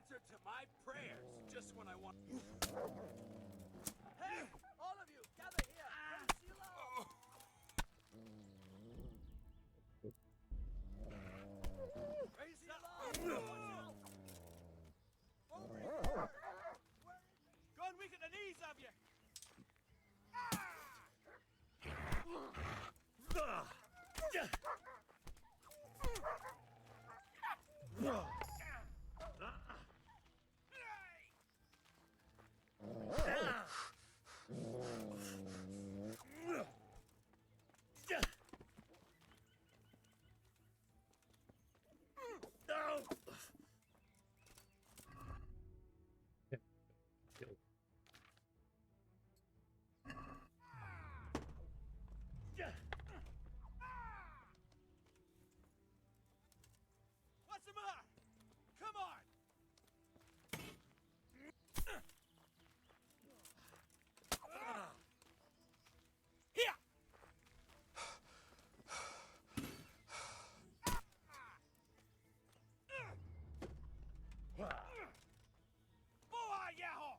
answer to my prayers just when I want. Hey, all of you, gather here. Praise the Lord. Praise the Lord. Over here. Go and weaken the knees of you. What's the matter? Come on! Here! Boa, yaho!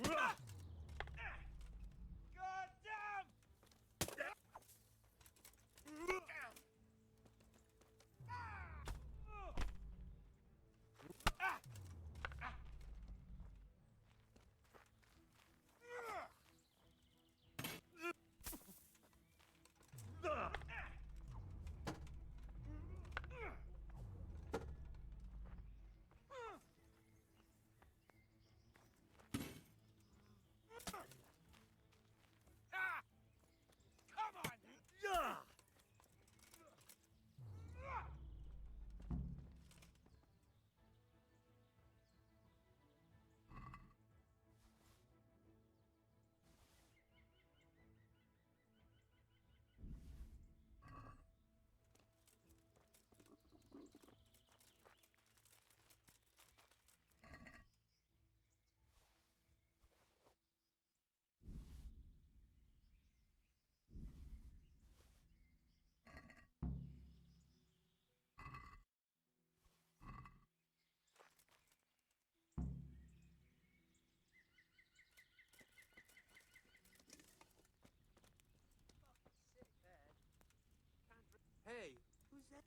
God damn! Come on! Hey, who's that?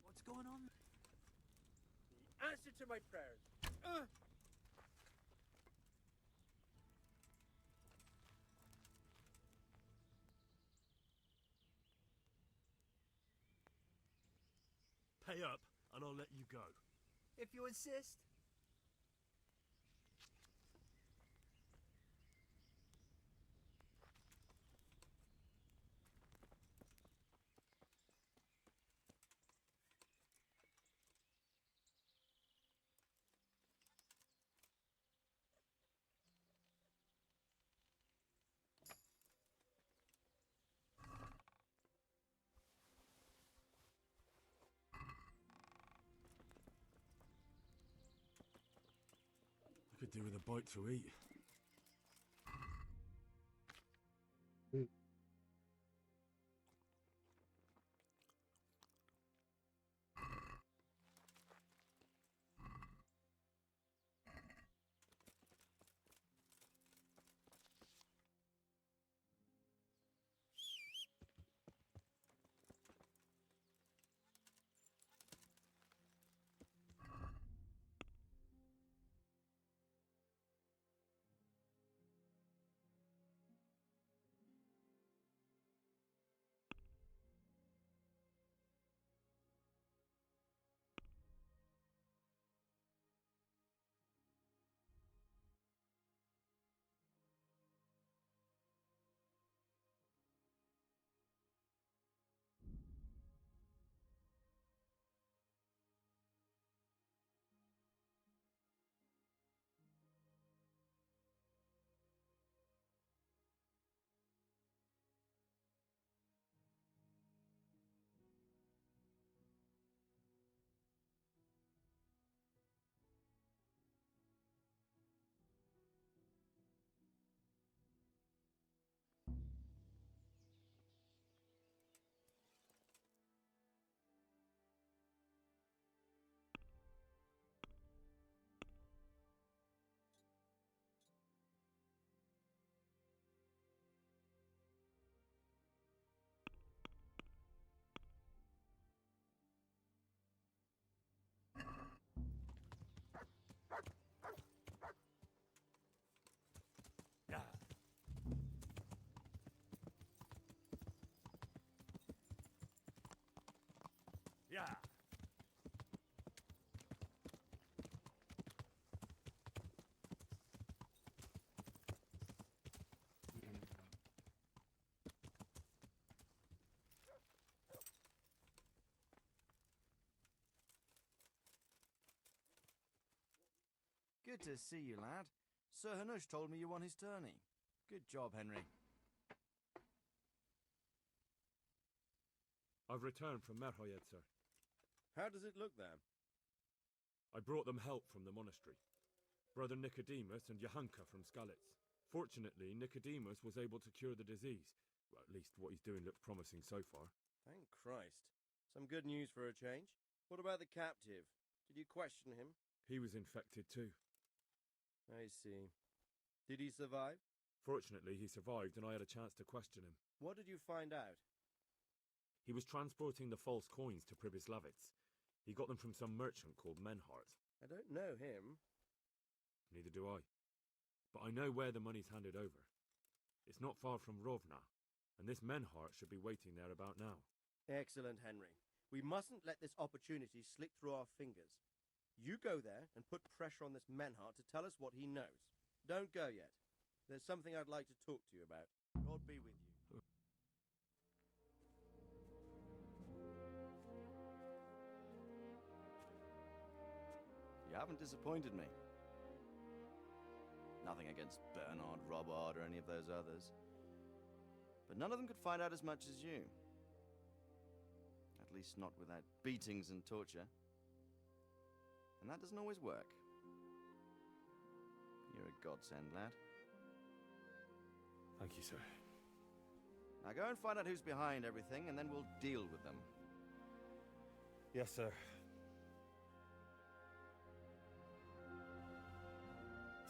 What's going on? The answer to my prayers. Pay up, and I'll let you go. If you insist. I could do with a bite to eat. Yeah. Good to see you, lad. Sir Hanush told me you won his tourney. Good job, Henry. I've returned from Merhoyed, sir. How does it look there? I brought them help from the monastery. Brother Nicodemus and Johanka from Skalitz. Fortunately, Nicodemus was able to cure the disease. Well, at least what he's doing looks promising so far. Thank Christ. Some good news for a change. What about the captive? Did you question him? He was infected too. I see. Did he survive? Fortunately, he survived and I had a chance to question him. What did you find out? He was transporting the false coins to Pribyslavitz. He got them from some merchant called Menhart. I don't know him. Neither do I. But I know where the money's handed over. It's not far from Rovna, and this Menhart should be waiting there about now. Excellent, Henry. We mustn't let this opportunity slip through our fingers. You go there and put pressure on this Menhart to tell us what he knows. Don't go yet. There's something I'd like to talk to you about. God be with you. You haven't disappointed me. Nothing against Bernard, Robert, or any of those others. But none of them could find out as much as you. At least not without beatings and torture. And that doesn't always work. You're a godsend, lad. Thank you, sir. Now go and find out who's behind everything, and then we'll deal with them. Yes, sir.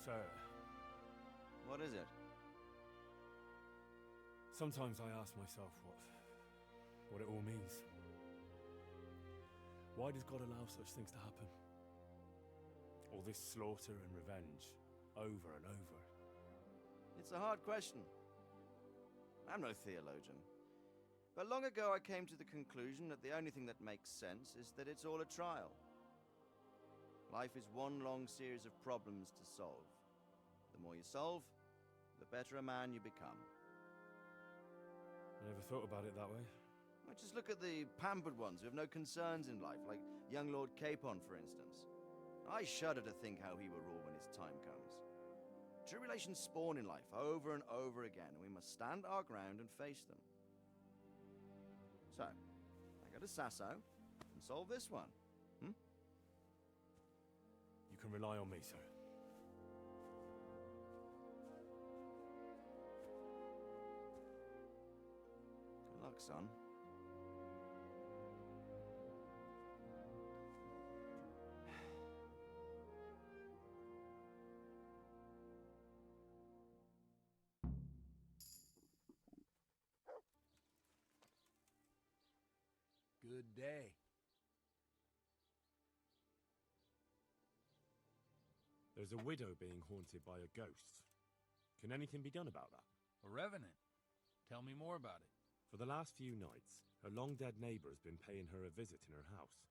Sir, What is it? sometimes I ask myself what it all means. Why does God allow such things to happen? All this slaughter and revenge, over and over. It's a hard question. I'm no theologian. But long ago I came to the conclusion that the only thing that makes sense is that it's all a trial. Life is one long series of problems to solve. The more you solve, the better a man you become. I never thought about it that way. Well, just look at the pampered ones who have no concerns in life, like young Lord Capon, for instance. I shudder to think how he will rule when his time comes. Tribulations spawn in life over and over again, and we must stand our ground and face them. So, I go to Sasso and solve this one. You can rely on me, sir. Good luck, son. Good day. There's a widow being haunted by a ghost. Can anything be done about that? A revenant. Tell me more about it. For the last few nights, her long-dead neighbour's been paying her a visit in her house.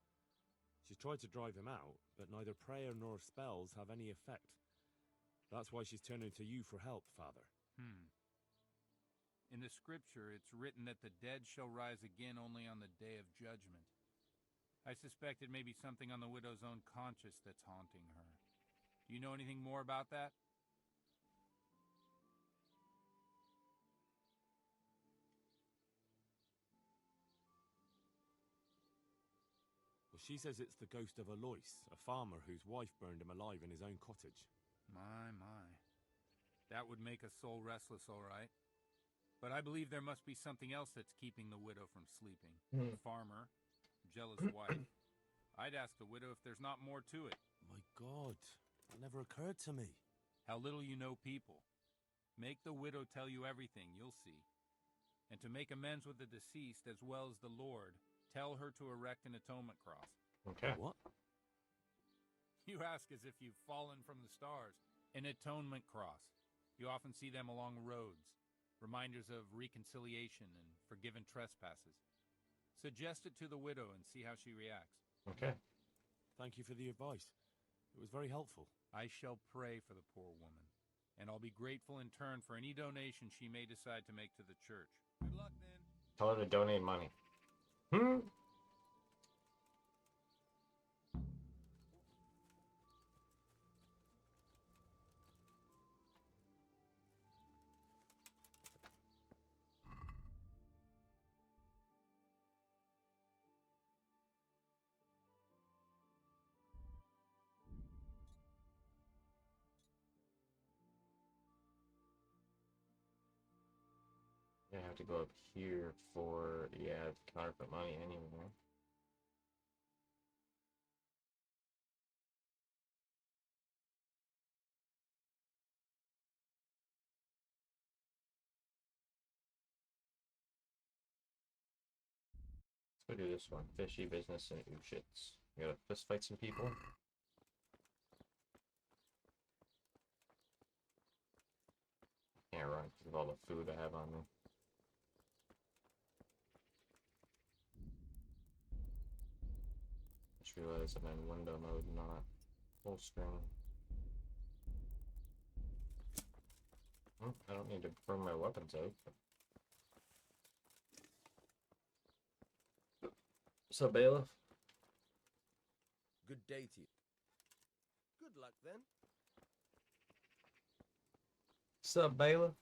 She's tried to drive him out, but neither prayer nor spells have any effect. That's why she's turning to you for help, Father. In the scripture, it's written that the dead shall rise again only on the day of judgment. I suspect it may be something on the widow's own conscience that's haunting her. Do you know anything more about that? Well, she says it's the ghost of Alois, a farmer whose wife burned him alive in his own cottage. My. That would make a soul restless, all right. But I believe there must be something else that's keeping the widow from sleeping. The farmer, jealous wife. I'd ask the widow if there's not more to it. My God, it never occurred to me. How little you know people. Make the widow tell you everything, you'll see. And to make amends with the deceased as well as the Lord, tell her to erect an atonement cross. Okay. What? You ask as if you've fallen from the stars. An atonement cross. You often see them along roads. Reminders of reconciliation and forgiven trespasses. Suggest it to the widow and see how she reacts. Okay. Thank you for the advice. It was very helpful. I shall pray for the poor woman, and I'll be grateful in turn for any donation she may decide to make to the church. Good luck, then. Tell her to donate money. I have to go up here for, yeah, counterfeit money anyway. Let's go do this one. Fishy business and ooh shits. We gotta fist fight some people. Can't run because of all the food I have on me. Just realized I'm in window mode, not full screen. I don't need to bring my weapons out. What's up, bailiff? Good day to you. Good luck, then. What's up, bailiff?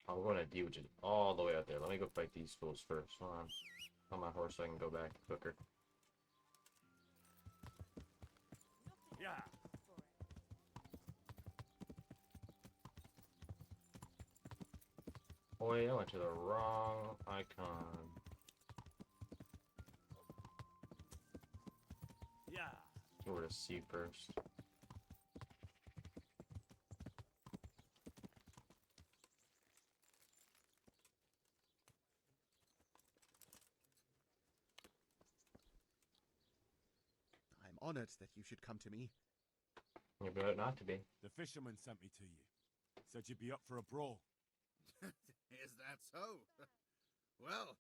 I'm going to D, which is all the way out there. Let me go fight these fools first. Hold on my horse so I can go back quicker. Yeah. Boy, I went to the wrong icon. Yeah. Go to C first. I'm honored that you should come to me. You better not to be. The fisherman sent me to you. Said you'd be up for a brawl. Is that so? Well,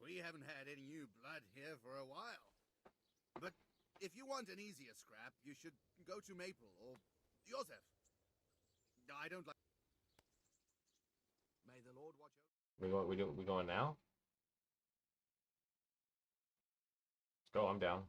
we haven't had any new blood here for a while. But if you want an easier scrap, you should go to Maple or Joseph. I don't like... May the Lord watch over... We going now? Let's go, I'm down.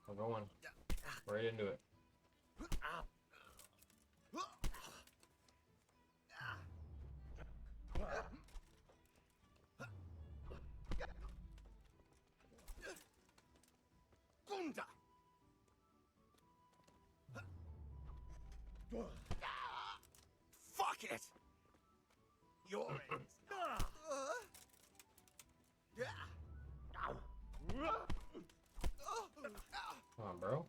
We're going right into it. Gunda! Fuck it! You're it! Come on, bro.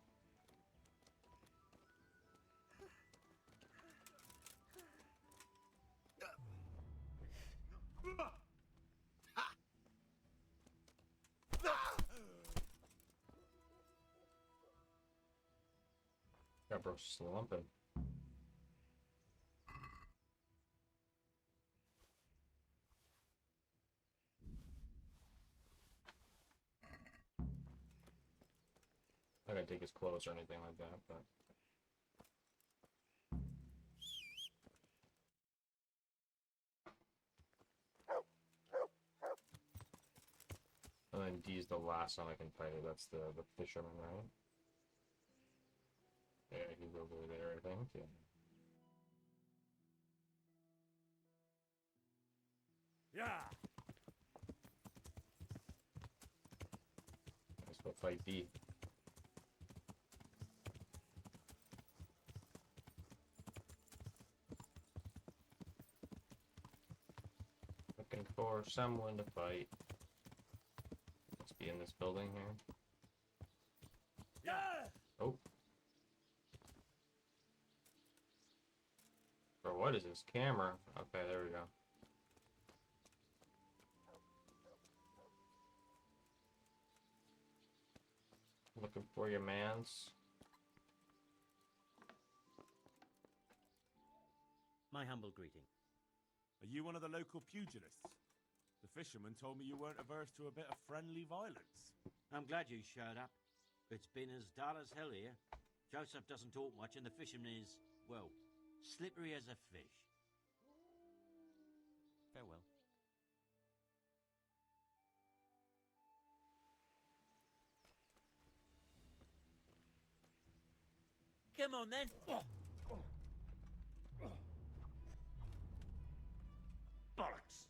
That bro slumping. I gotta take his clothes or anything like that, but and then D's the last one I can fight it. That's the fisherman, right? Yeah, he's over there, I think. Yeah. Yeah. Let's go fight B. for someone to fight. Must be in this building here. Oh. Or what is this camera? Okay, there we go. Looking for your mans. My humble greeting. Are you one of the local pugilists? The fisherman told me you weren't averse to a bit of friendly violence. I'm glad you showed up. It's been as dull as hell here. Joseph doesn't talk much and the fisherman is, well, slippery as a fish. Farewell. Come on then. Bollocks!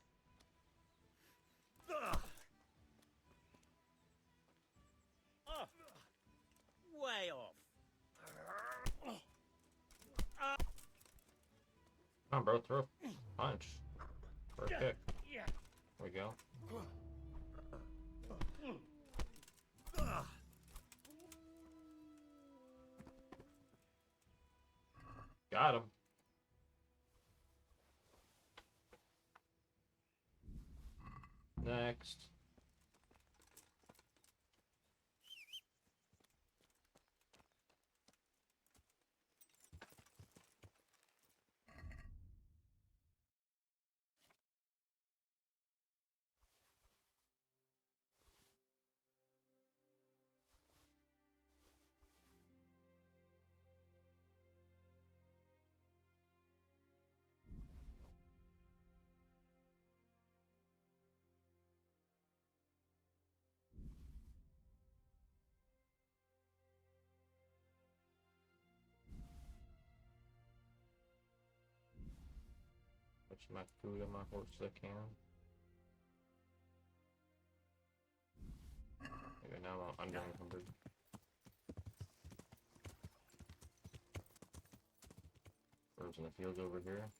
Way off. Come on, bro, throw a punch. Or a kick. There we go. Got him. Next. Put my food on my horse as I can. Okay, now I'm under encumbered. Birds in the fields over here.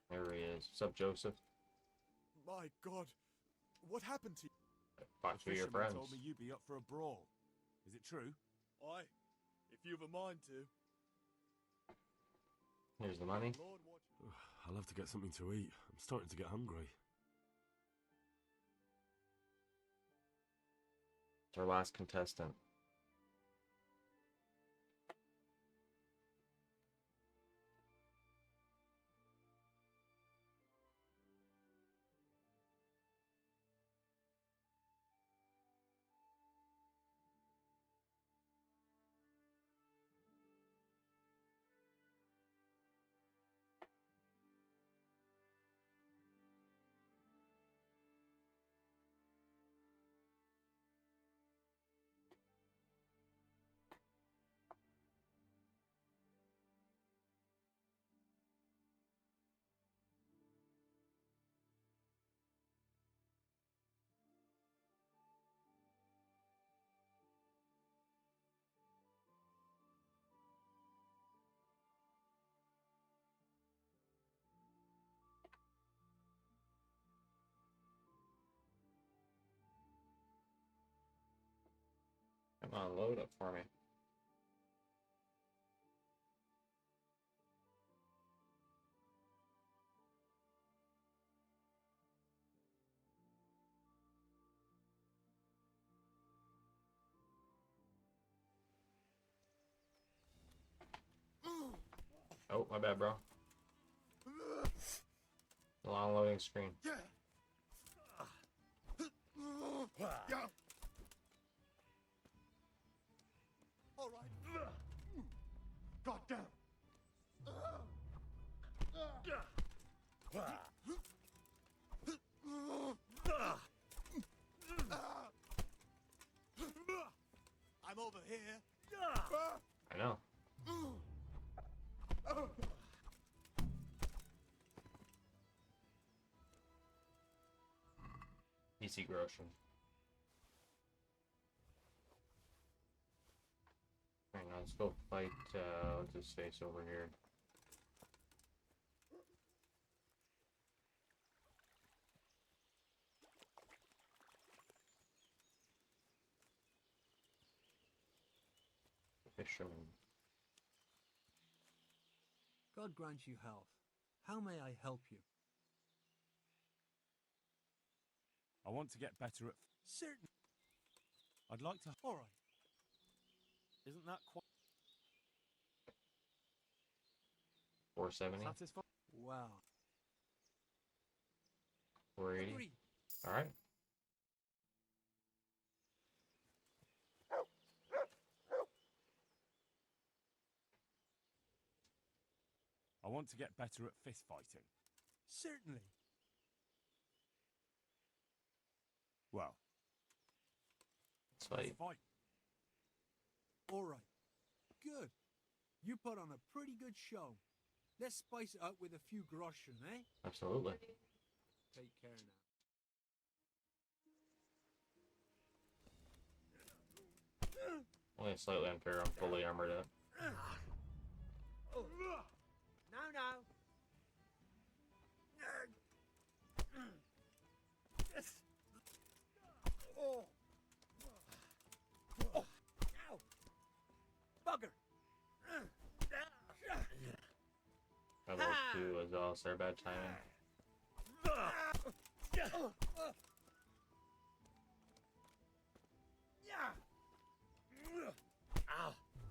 There he is. What's up, Joseph? My God, what happened to you? Fought The two of your fisherman friends. told me you'd be up for a brawl. Is it true? Aye, if you've a mind to. Here's the money. Lord watch you. I'll have to get something to eat. I'm starting to get hungry. It's our last contestant. Come on, load up for me. Oh, my bad, bro. The long loading screen. All right. God damn. I'm over here. I know. PC Grocery. Alright, now let's go fight, what's his face over here? Fisherman. God grant you health. How may I help you? I want to get better at. Certain. I'd like to. All right. Isn't that quite 470. satisfying? Wow. 480. Agree. All right. I want to get better at fist fighting. Certainly. Well, Let's let's fight. fight. All right. Good. You put on a pretty good show. Let's spice it up with a few groschen, eh? Absolutely. Take care now. Only slightly unfair. I'm fully armored up. No, no. Ow. Bugger. Level 2 as well, so bad timing.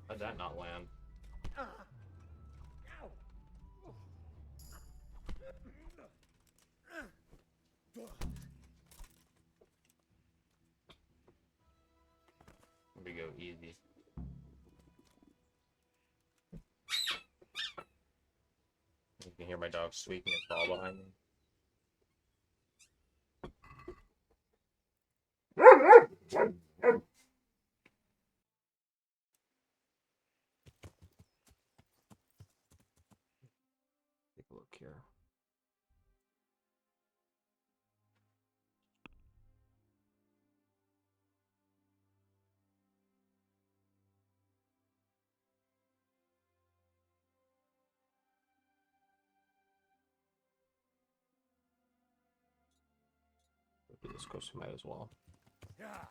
How'd that not land? We go easy. You can hear my dog squeaking and fall behind me. Take a look here. This goes to might as well. Yeah.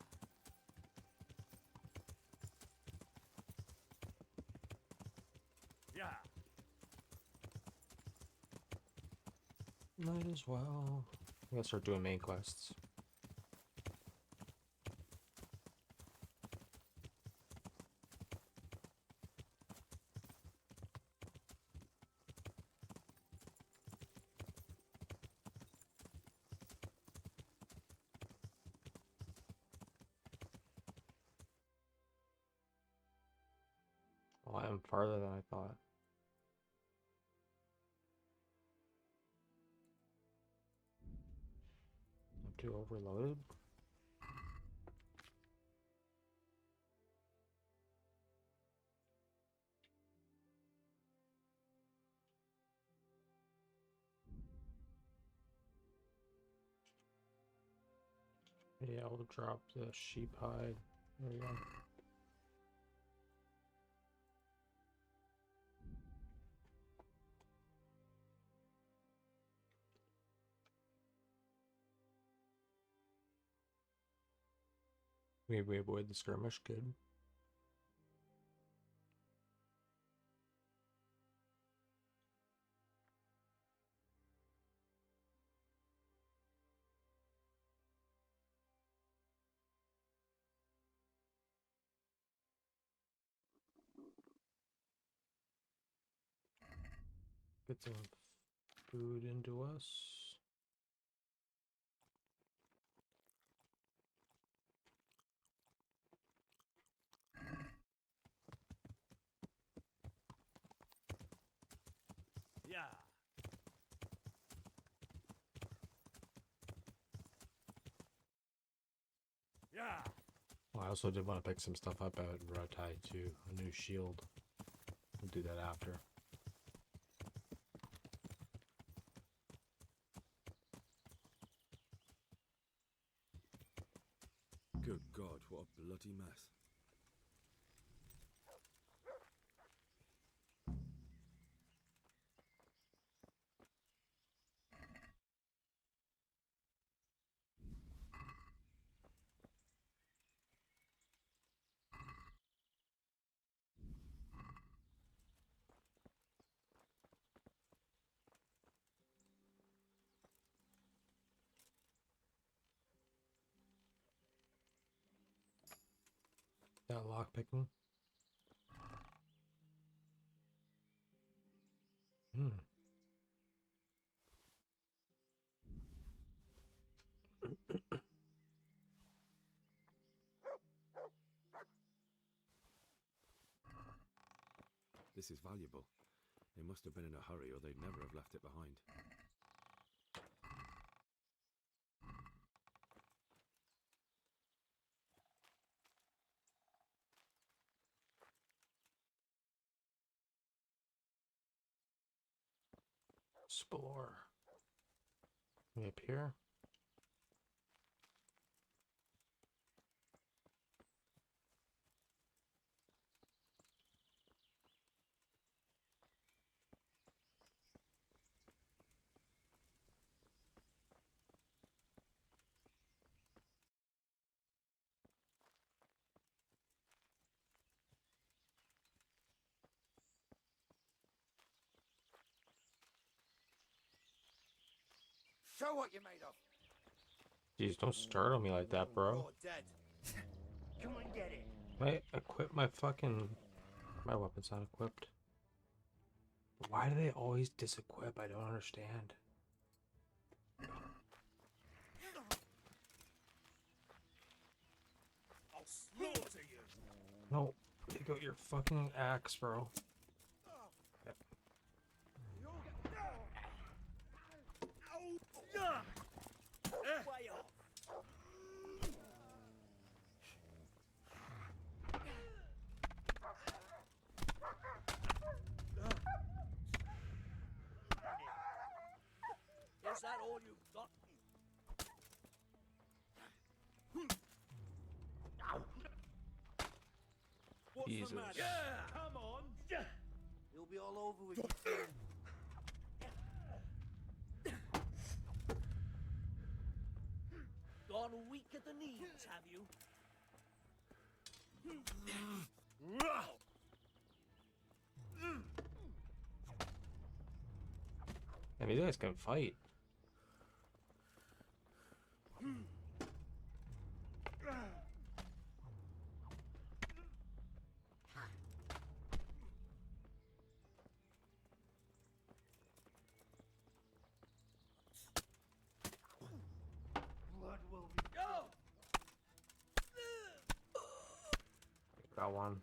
Yeah. Might as well. I'm gonna start doing main quests. Oh, I am farther than I thought. I'm too overloaded. Yeah, I'll drop the sheep hide. There we go. Maybe we avoid the skirmish. Good. Get some food into us. Yeah. Yeah. Well, I also did want to pick some stuff up out in Rotai too. A new shield. We'll do that after. Good God, what a bloody mess. that lock picking. This is valuable. They must have been in a hurry or they'd never have left it behind. Explore. Maybe up here. Show what you're made of. Jeez, don't startle me like that, bro. You're dead. Come on, get it. I equip my fucking... My weapon's not equipped. Why do they always disequip? I don't understand. I'll slaughter you. No, take out your fucking axe, bro. Way off. Is that all you've got? What's Jesus. the matter? Come on. You'll be all over with you soon. Gone weak at the knees, have you? And these guys can fight. Blood will be. Go! Got one.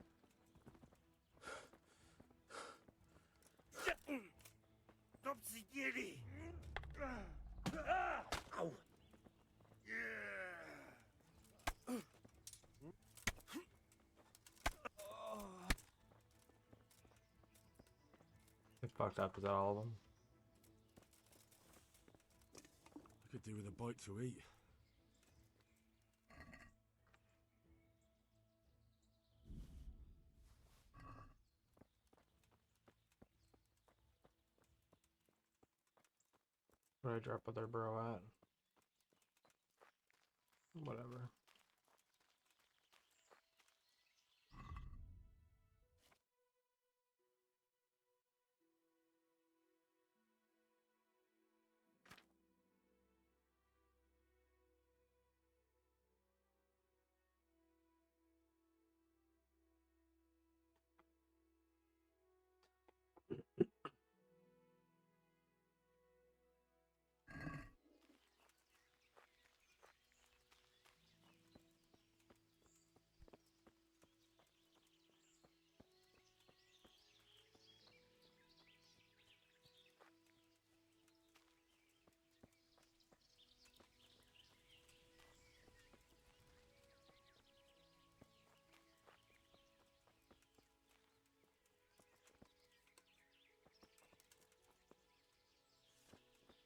Topsy giddy. Ow! They fucked up. Is that all of them? I could do with a bite to eat. Where did I drop other bro at? Whatever.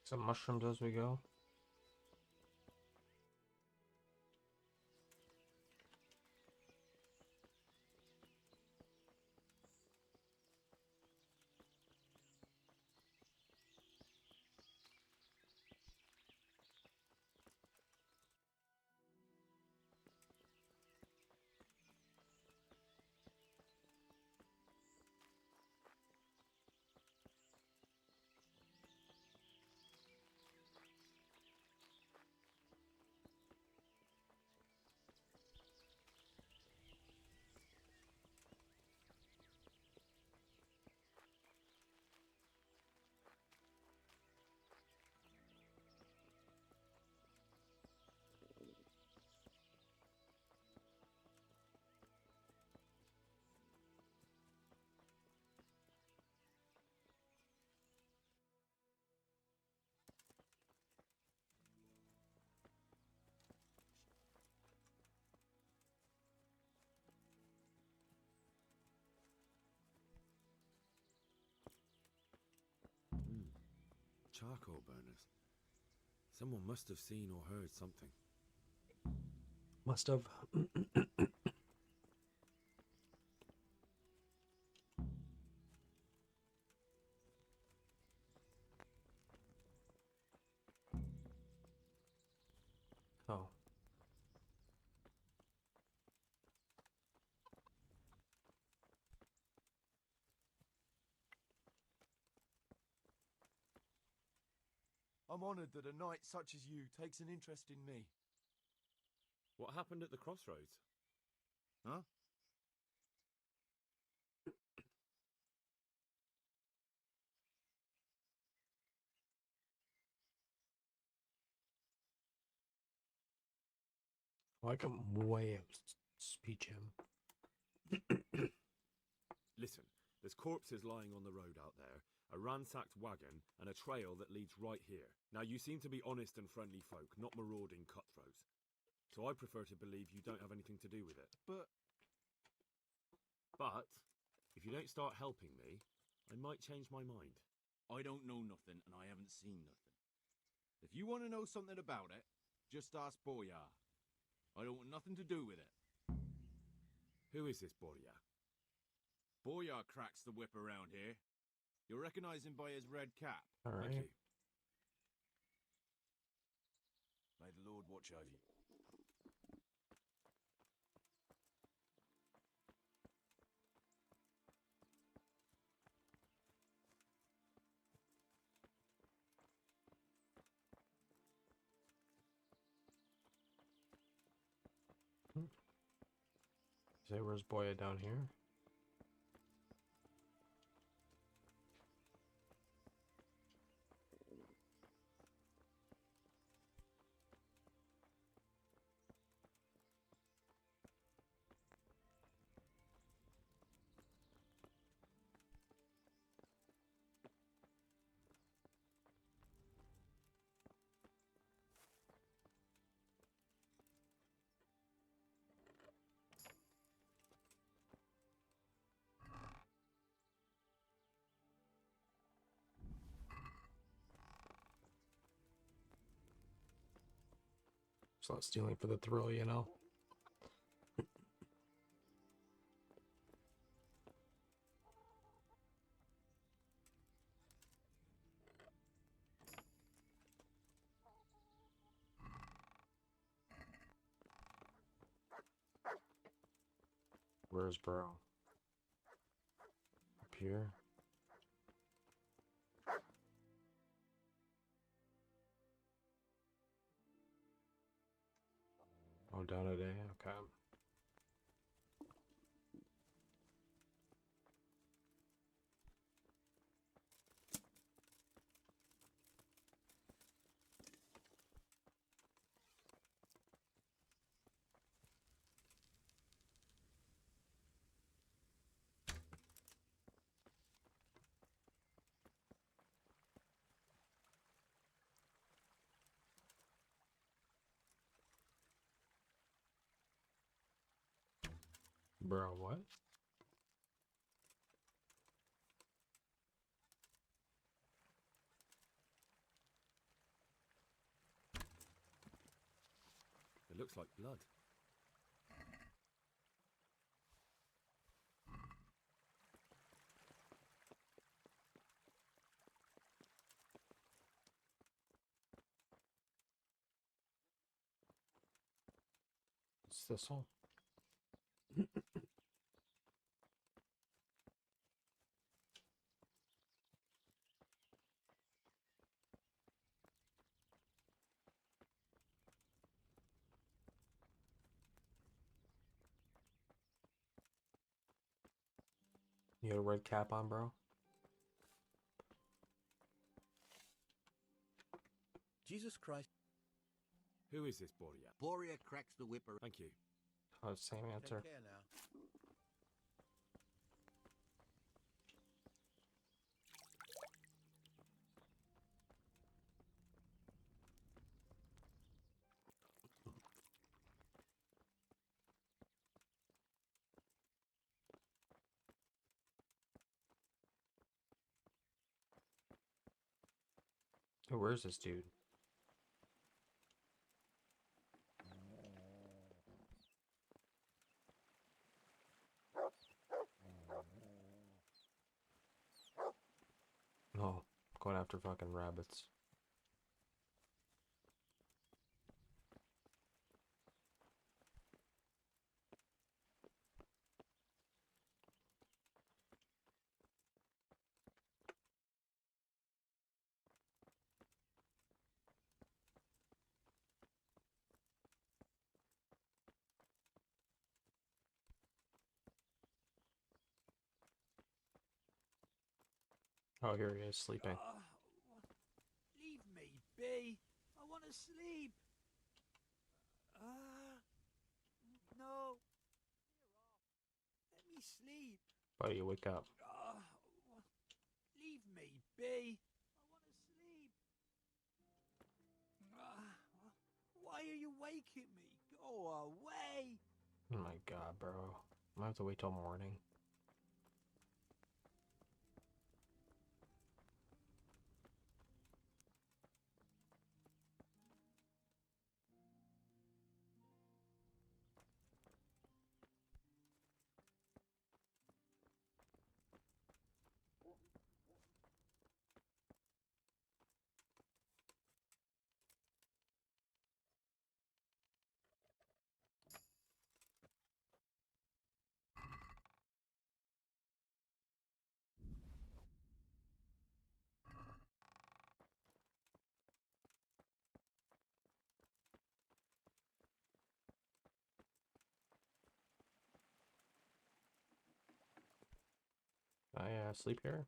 Some mushrooms as we go. charcoal burners. Someone must have seen or heard something. Must have. Oh. I'm honored that a knight such as you takes an interest in me. What happened at the crossroads? Huh? Like a way of speech him. Listen, there's corpses lying on the road out there, a ransacked wagon, and a trail that leads right here. Now, you seem to be honest and friendly folk, not marauding cutthroats. So I prefer to believe you don't have anything to do with it. But if you don't start helping me, I might change my mind. I don't know nothing, and I haven't seen nothing. If you want to know something about it, just ask Boyar. I don't want nothing to do with it. Who is this Boyar? Boyar cracks the whip around here. You'll recognize him by his red cap. All right. Thank you. May the Lord watch over you. Say, where's Boya down here? It's not stealing for the thrill, you know. Where's bro? Up here? Oh, down a day? Okay. Bro, what? It looks like blood. What's this all? You got a red cap on, bro? Jesus Christ. Who is this Boyar? Boria cracks the whip around. Thank you. Oh, same answer. Take care now. Hey, where's this dude? Oh, going after fucking rabbits. Oh, here he is, sleeping. Leave me be. I want to sleep. No. Let me sleep. Buddy, wake up. Leave me be. I want to sleep. Why are you waking me? Go away. Oh my god, bro. I might have to wait till morning. I sleep here?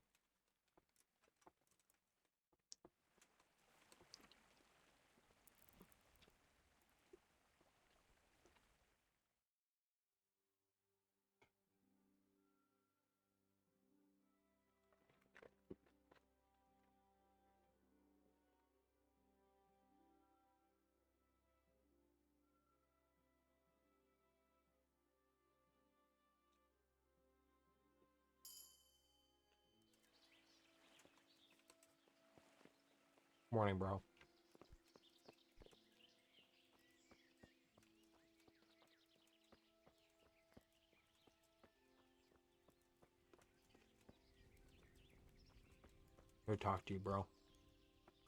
Morning, bro. Go talk to you, bro.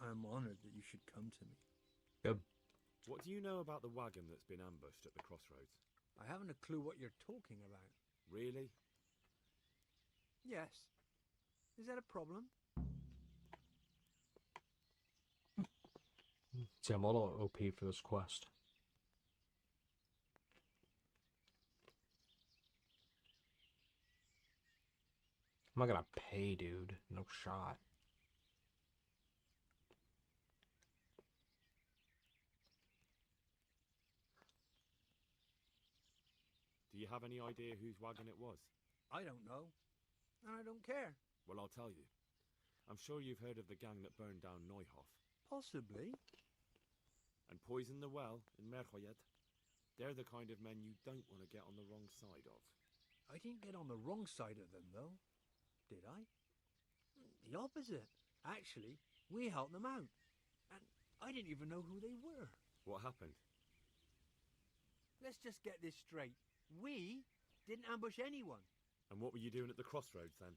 I'm honored that you should come to me. Good. What do you know about the wagon that's been ambushed at the crossroads? I haven't a clue what you're talking about. Really? Yes. Is that a problem? See, I'm a little OP for this quest. I'm not gonna pay, dude. No shot. Do you have any idea whose wagon it was? I don't know. And I don't care. Well, I'll tell you. I'm sure you've heard of the gang that burned down Neuhof. Possibly. And poisoned the well in Merhoyed. They're the kind of men you don't want to get on the wrong side of. I didn't get on the wrong side of them, though. Did I? The opposite. Actually, we helped them out. And I didn't even know who they were. What happened? Let's just get this straight. We didn't ambush anyone. And what were you doing at the crossroads then?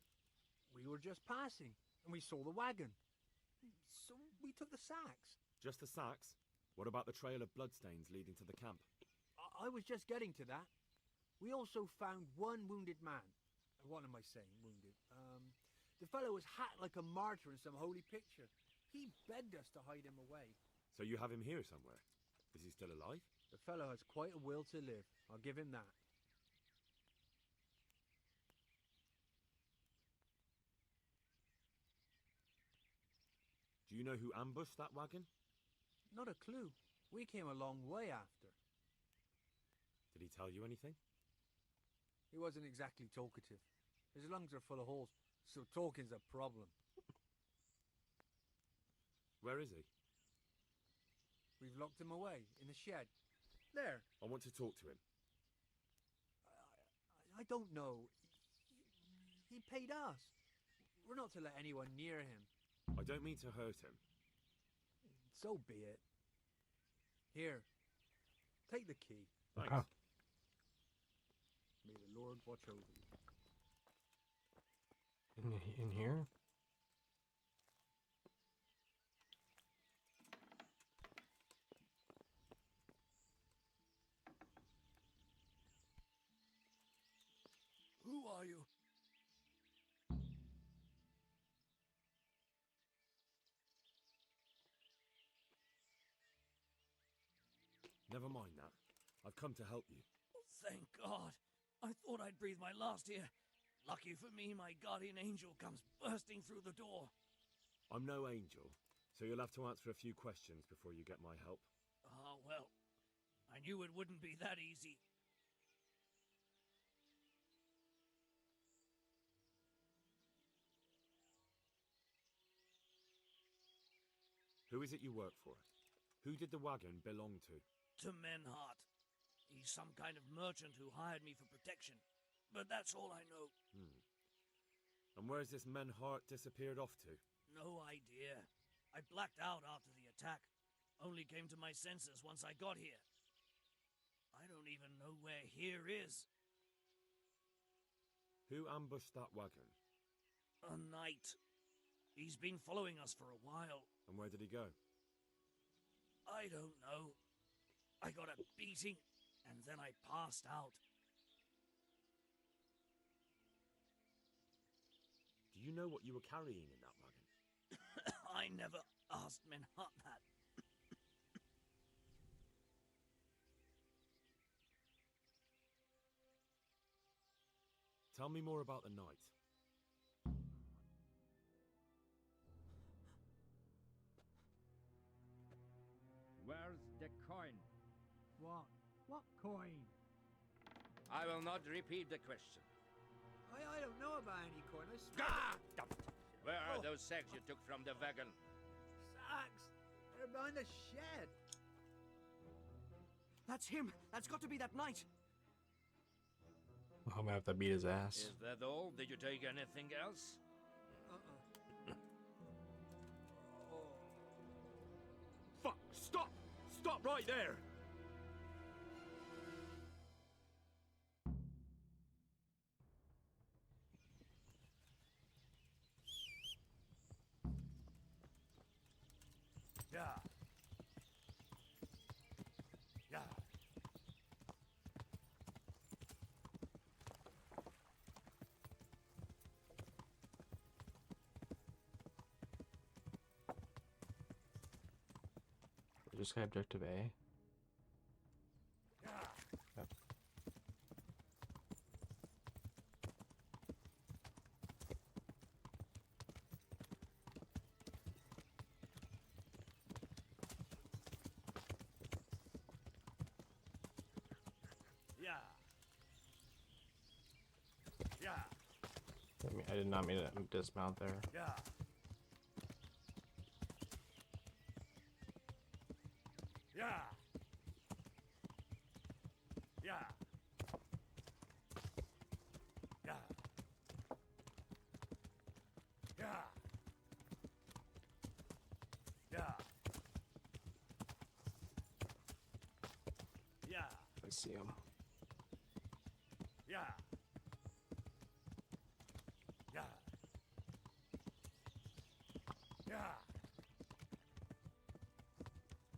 We were just passing, and we saw the wagon. So we took the sacks. Just the sacks? What about the trail of bloodstains leading to the camp? I was just getting to that. We also found one wounded man. What am I saying, wounded? The fellow was hacked like a martyr in some holy picture. He begged us to hide him away. So you have him here somewhere? Is he still alive? The fellow has quite a will to live. I'll give him that. Do you know who ambushed that wagon? Not a clue. We came a long way after. Did he tell you anything? He wasn't exactly talkative. His lungs are full of holes, so talking's a problem. Where is he? We've locked him away in the shed. There. I want to talk to him. I don't know. He paid us. We're not to let anyone near him. I don't mean to hurt him. So be it. Here, take the key. Thanks. Okay. May the Lord watch over you. In here? Who are you? Never mind that. I've come to help you. Thank God. I thought I'd breathe my last here. Lucky for me, my guardian angel comes bursting through the door. I'm no angel, so you'll have to answer a few questions before you get my help. Ah, well, I knew it wouldn't be that easy. Who is it you work for? Who did the wagon belong to? To Menhart. He's some kind of merchant who hired me for protection. But that's all I know. And where's this Menhart disappeared off to? No idea. I blacked out after the attack. Only came to my senses once I got here. I don't even know where here is. Who ambushed that wagon? A knight. He's been following us for a while. And where did he go? I don't know. I got a beating, and then I passed out. Do you know what you were carrying in that wagon? I never asked Menhart that. Tell me more about the night. Where's the coin? What? What coin? I will not repeat the question. I don't know about any coin. I swear. Ah! Where are those sacks you took from the wagon? Sacks! They're behind the shed. That's him. That's got to be that knight. I'm gonna have to beat his ass. Is that all? Did you take anything else? Fuck! Stop! Stop right there! Yeah. Yeah. Just got objective A. Yep. Yeah. Yeah. I did not mean to dismount there. Yeah. Yeah. Yeah. Yeah. Yeah. Yeah. Yeah. I see him. Yeah. Yeah. Yeah.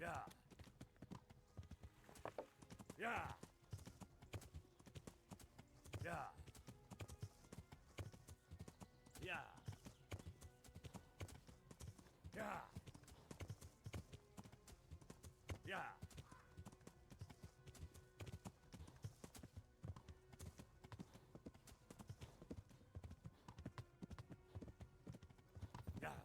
Yeah. Yeah. Yeah. Yeah. Yeah. Yeah. Yeah.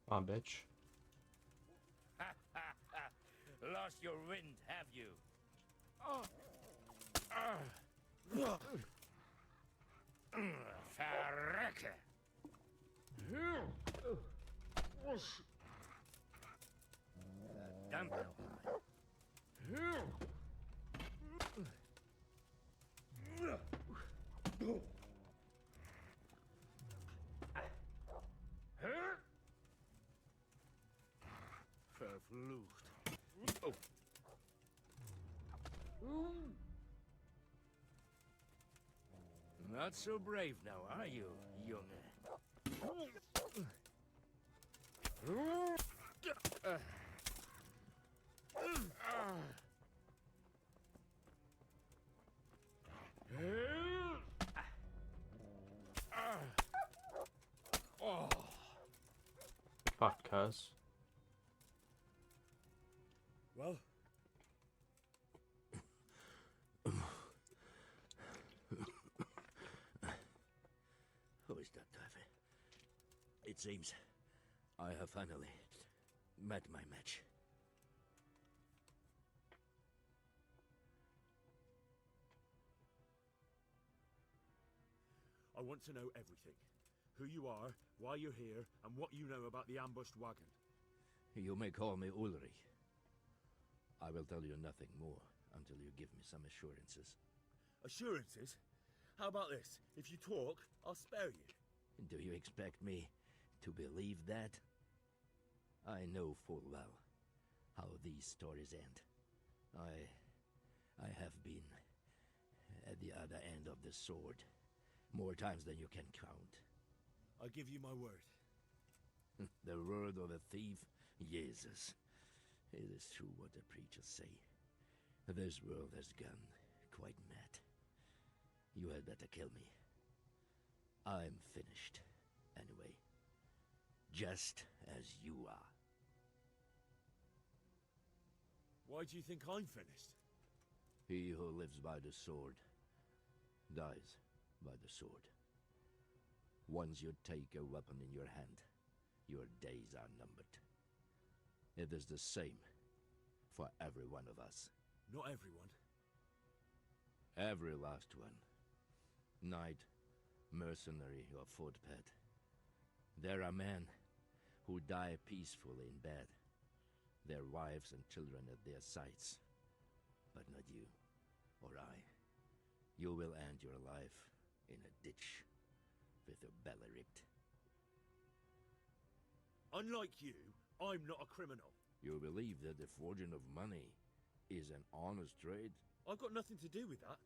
Come on, bitch. Lost your wind, have you? Verrecke. Verdammt nochmal. Verflucht. Oh. Not so brave now, are you, Junge? Oh. Fuck, cuz. Well? Who is that, Daffy? It seems I have finally met my match. I want to know everything. Who you are, why you're here, and what you know about the ambushed wagon. You may call me Ulrich. I will tell you nothing more until you give me some assurances. Assurances? How about this? If you talk, I'll spare you. Do you expect me to believe that? I know full well how these stories end. I have been at the other end of the sword more times than you can count. I give you my word. The word of a thief? Jesus. It is true what the preachers say. This world has gone quite mad. You had better kill me. I'm finished, anyway. Just as you are. Why do you think I'm finished? He who lives by the sword dies by the sword. Once you take a weapon in your hand, your days are numbered. It is the same for every one of us. Not everyone. Every last one. Knight, mercenary, or footpad. There are men who die peacefully in bed, their wives and children at their sides. But not you, or I. You will end your life in a ditch with your belly ripped. Unlike you, I'm not a criminal. You believe that the forging of money is an honest trade? I've got nothing to do with that.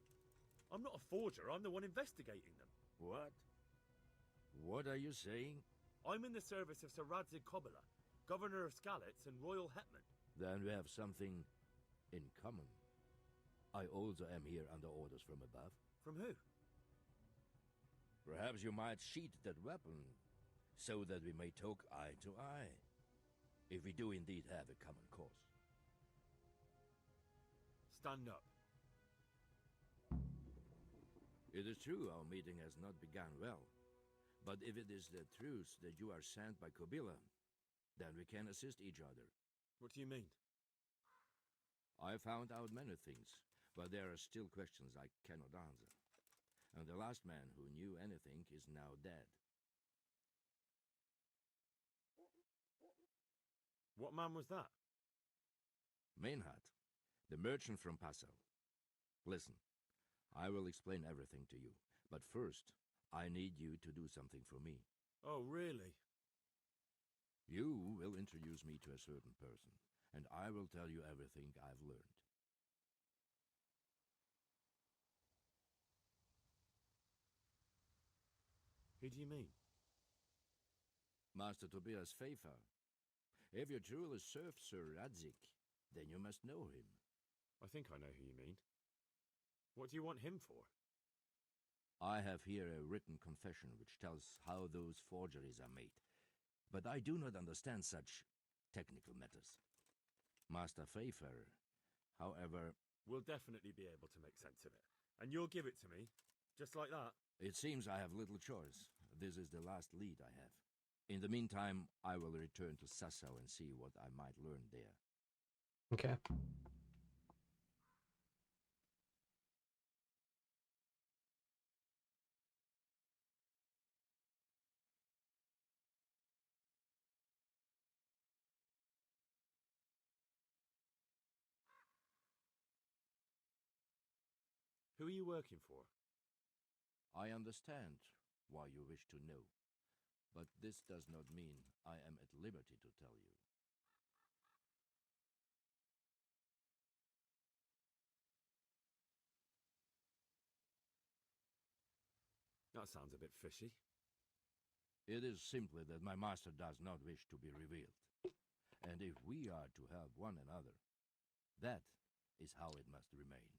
I'm not a forger, I'm the one investigating them. What? What are you saying? I'm in the service of Sir Radzig Kobyla, Governor of Skalitz and Royal Hetman. Then we have something in common. I also am here under orders from above. From who? Perhaps you might sheath that weapon, so that we may talk eye to eye. If we do indeed have a common cause. Stand up. It is true our meeting has not begun well. But if it is the truth that you are sent by Kobyla, then we can assist each other. What do you mean? I found out many things, but there are still questions I cannot answer. And the last man who knew anything is now dead. What man was that? Meinhard, the merchant from Passau. Listen, I will explain everything to you, but first, I need you to do something for me. Oh, really? You will introduce me to a certain person, and I will tell you everything I've learned. Who do you mean? Master Tobias Pfeiffer. If you truly serve Sir Radzig, then you must know him. I think I know who you mean. What do you want him for? I have here a written confession which tells how those forgeries are made, but I do not understand such technical matters. Master Pfeiffer, however... We'll definitely be able to make sense of it. And you'll give it to me, just like that? It seems I have little choice. This is the last lead I have. In the meantime, I will return to Sassau and see what I might learn there. Okay. Who are you working for? I understand why you wish to know, but this does not mean I am at liberty to tell you. That sounds a bit fishy. It is simply that my master does not wish to be revealed. And if we are to help one another, that is how it must remain.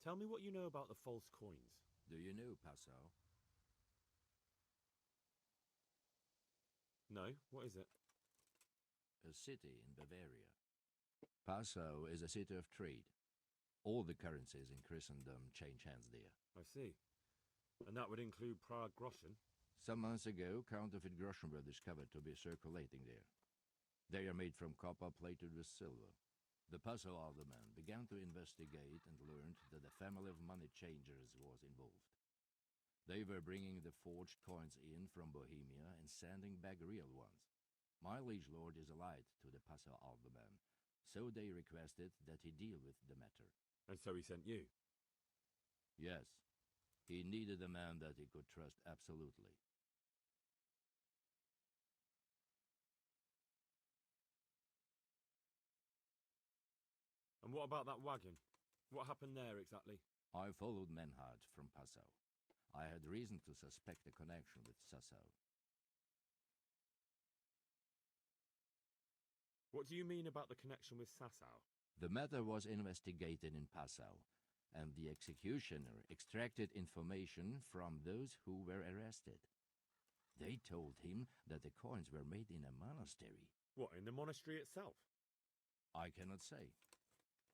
Tell me what you know about the false coins. Do you know Passau? No, what is it? A city in Bavaria. Passau is a city of trade. All the currencies in Christendom change hands there. I see. And that would include Prague groschen? Some months ago, counterfeit groschen were discovered to be circulating there. They are made from copper plated with silver. The Passau alderman began to investigate and learned that a family of money changers was involved. They were bringing the forged coins in from Bohemia and sending back real ones. My liege lord is allied to the Passau alderman, so they requested that he deal with the matter. And so he sent you? Yes. He needed a man that he could trust absolutely. And what about that wagon? What happened there exactly? I followed Menhard from Passau. I had reason to suspect a connection with Sassau. What do you mean about the connection with Sassau? The matter was investigated in Passau, and the executioner extracted information from those who were arrested. They told him that the coins were made in a monastery. What, in the monastery itself? I cannot say.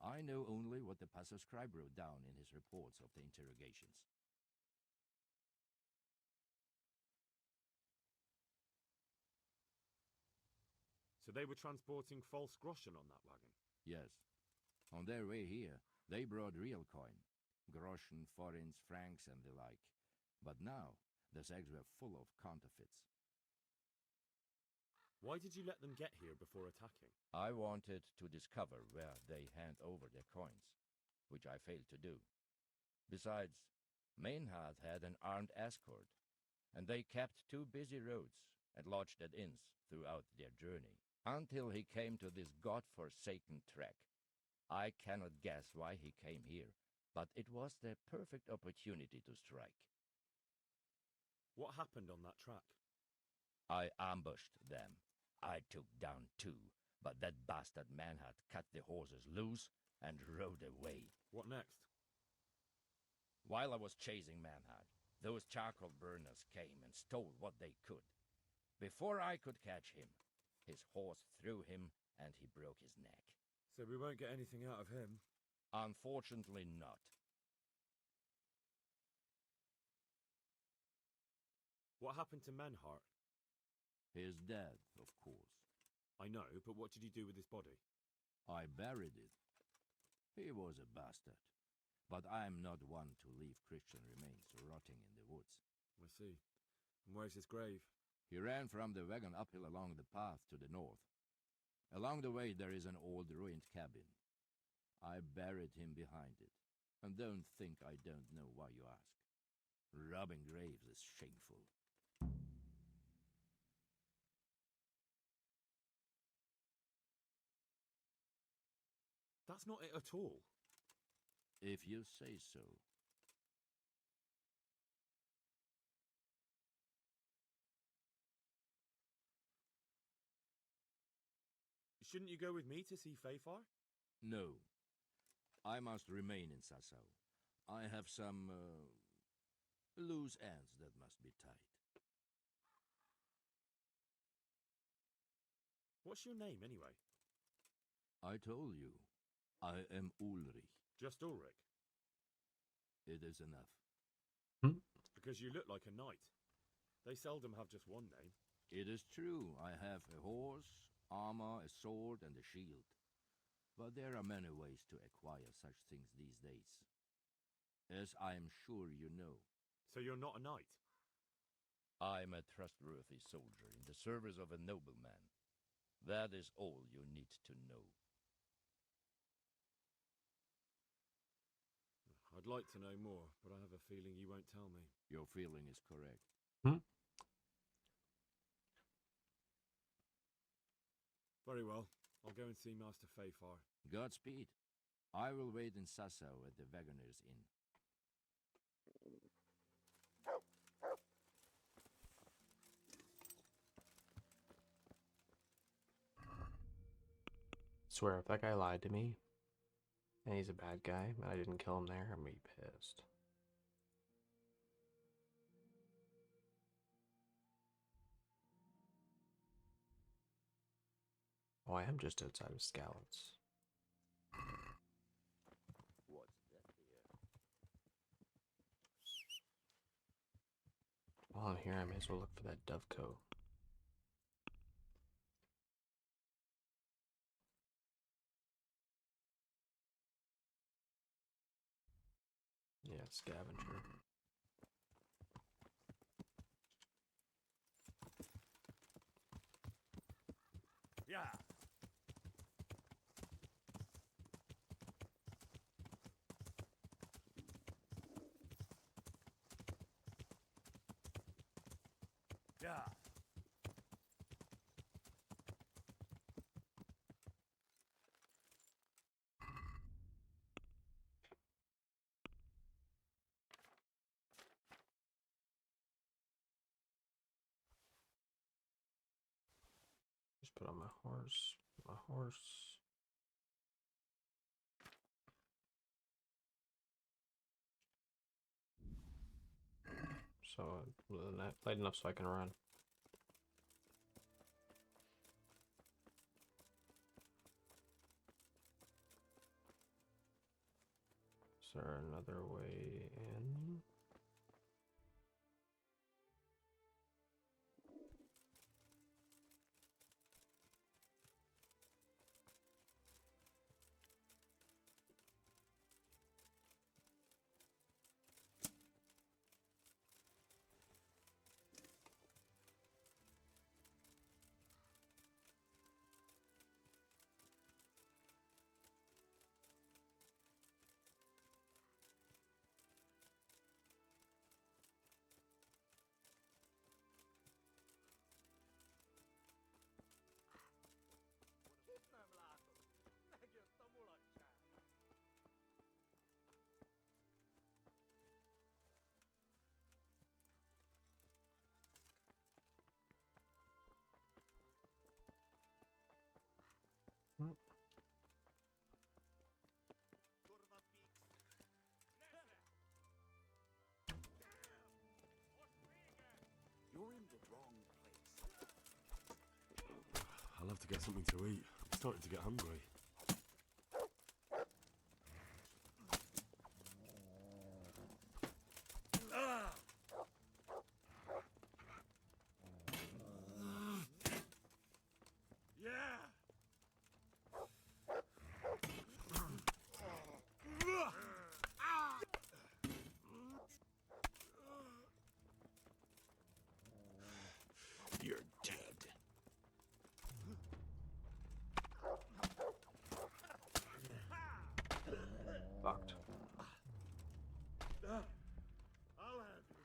I know only what the Passau scribe wrote down in his reports of the interrogations. So they were transporting false groschen on that wagon? Yes. On their way here, they brought real coin. Groschen, forints, francs, and the like. But now, the sacks were full of counterfeits. Why did you let them get here before attacking? I wanted to discover where they hand over their coins, which I failed to do. Besides, Maynard had an armed escort, and they kept two busy roads and lodged at inns throughout their journey, until he came to this god-forsaken track. I cannot guess why he came here, but it was the perfect opportunity to strike. What happened on that track? I ambushed them. I took down two, but that bastard Manhart cut the horses loose and rode away. What next? While I was chasing Manhart, those charcoal burners came and stole what they could. Before I could catch him, his horse threw him and he broke his neck. So we won't get anything out of him? Unfortunately not. What happened to Manhart? His dead, of course. I know, but what did you do with his body? I buried it. He was a bastard. But I am not one to leave Christian remains rotting in the woods. I see. And where's his grave? He ran from the wagon uphill along the path to the north. Along the way there is an old ruined cabin. I buried him behind it. And don't think I don't know why you ask. Robbing graves is shameful. That's not it at all. If you say so. Shouldn't you go with me to see Fafar? No. I must remain in Sassau. I have some, loose ends that must be tied. What's your name, anyway? I told you. I am Ulrich. Just Ulrich? It is enough. Because you look like a knight. They seldom have just one name. It is true. I have a horse, armor, a sword, and a shield. But there are many ways to acquire such things these days. As I am sure you know. So you're not a knight? I am a trustworthy soldier in the service of a nobleman. That is all you need to know. I'd like to know more, but I have a feeling you won't tell me. Your feeling is correct. Very well. I'll go and see Master Fafar. Godspeed. I will wait in Sassau at the Wagoner's Inn. Swear, if that guy lied to me, and he's a bad guy, and I didn't kill him there, I'm gonna be pissed. Oh, I am just outside of Scallots. What's that there? While I'm here, I may as well look for that dovecote. Yeah, scavenger. Yeah. Yeah. Just put on my horse. My horse. So, light enough so I can run. Is there another way in? You're in the wrong place. I'll have to get something to eat. I'm starting to get hungry. You're dead. Fucked. I'll have you.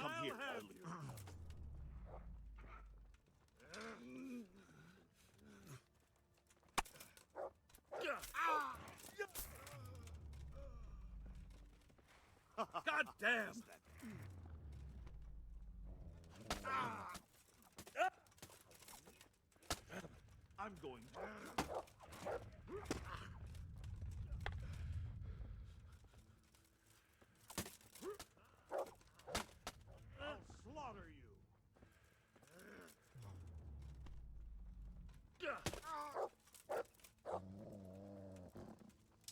Come here, I'll have only. you. God damn! I'm going to. I'll slaughter you.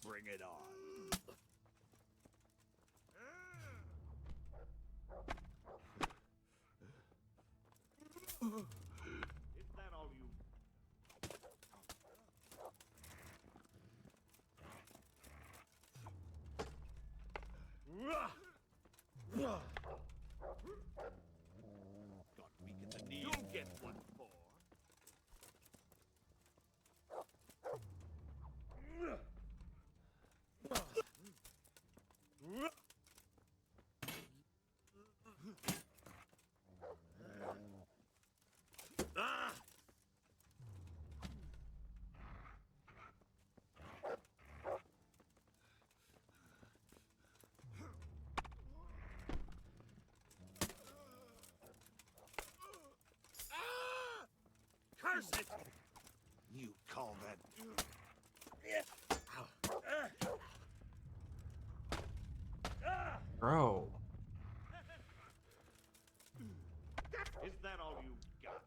Bring it on. Is that all you? Got weak at the knees. You'll get what for. Bro. Is that all you got?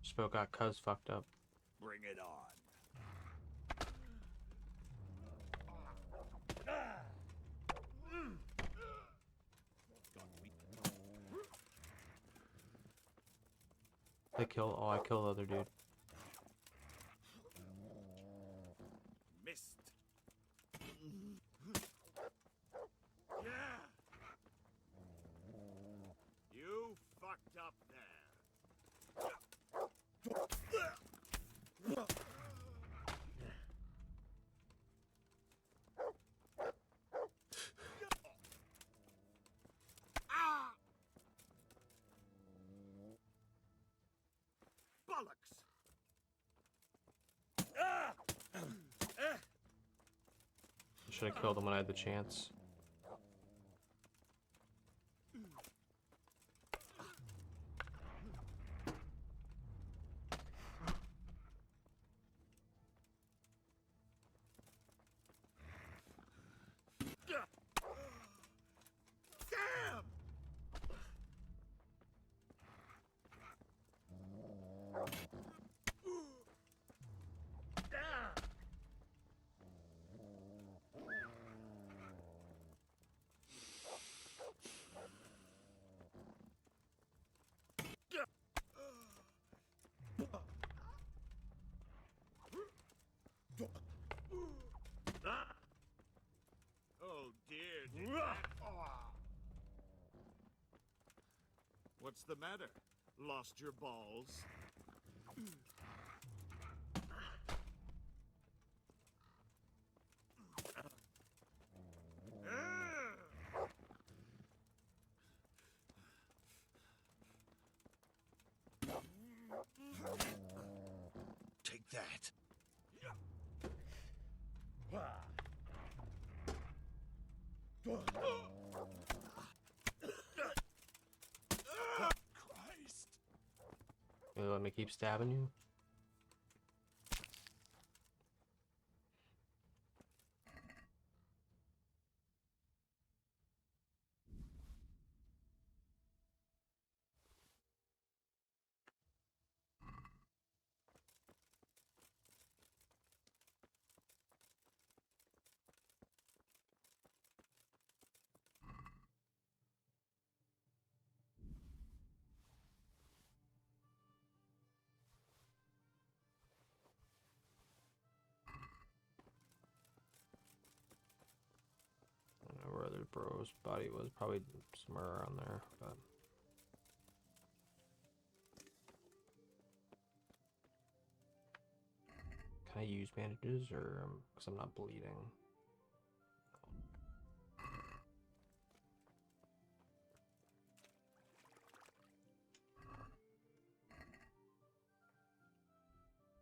Spill got cuz fucked up. Bring it on. They kill. Oh, I killed the other dude. Missed. Yeah. You fucked up there. Ah! Bollocks! Should have killed him when I had the chance. Damn! Oh dear, did that... What's the matter? Lost your balls? Take that. Christ! You let me keep stabbing you? I don't know where the bro's body was. Probably somewhere around there, but... Can I use bandages, or because I'm not bleeding?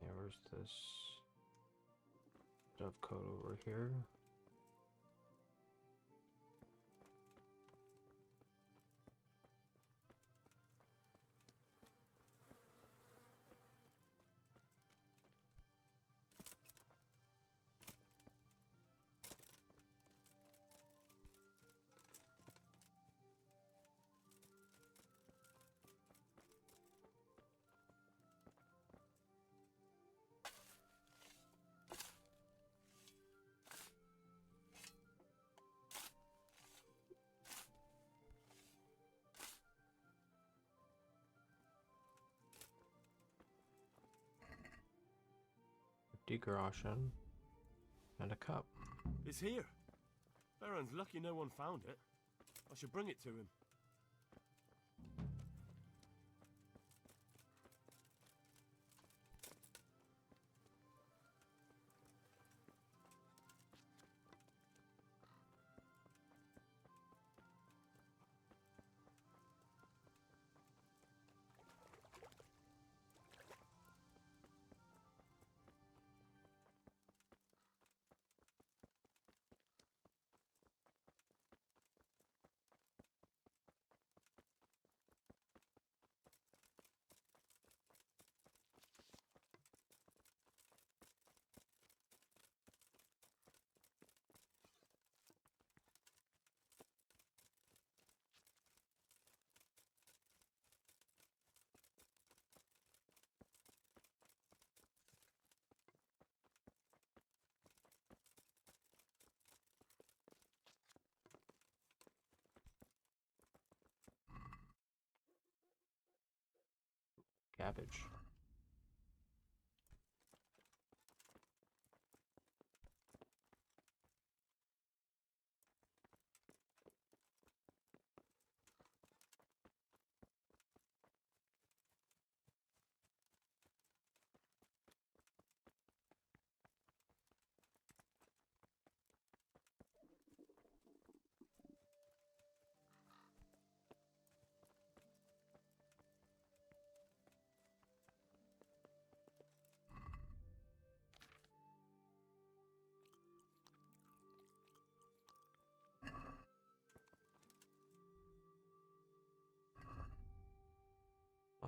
Yeah, where's this dovecote over here? Degroschen and a cup. It's here. Baron's lucky no one found it. I should bring it to him. Cabbage.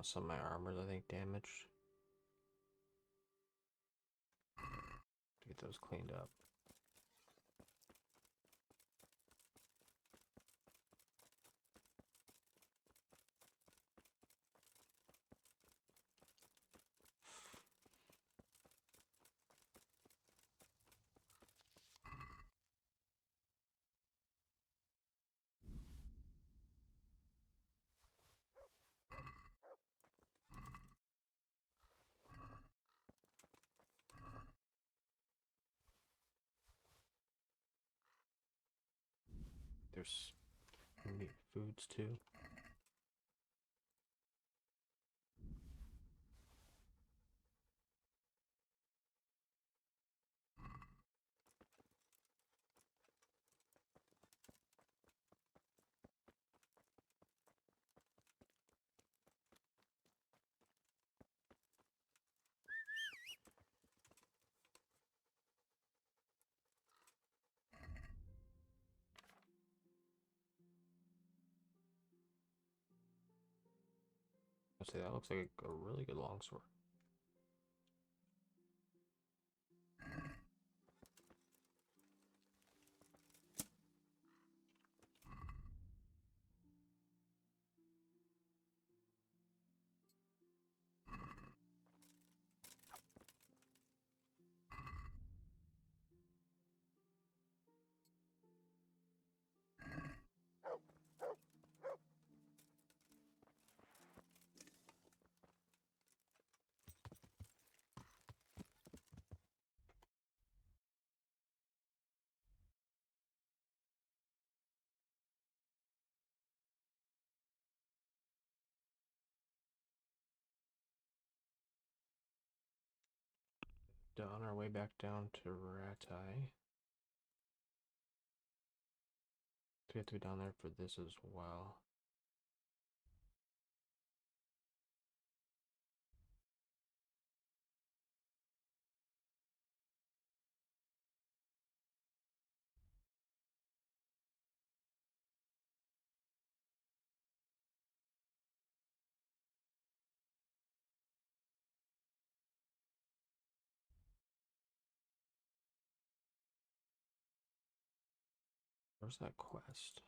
Some of my armors, I think, damaged. Get those cleaned up. There's meat foods too. I'd say that looks like a really good longsword. On our way back down to Ratai. We have to be down there for this as well. Where's that quest?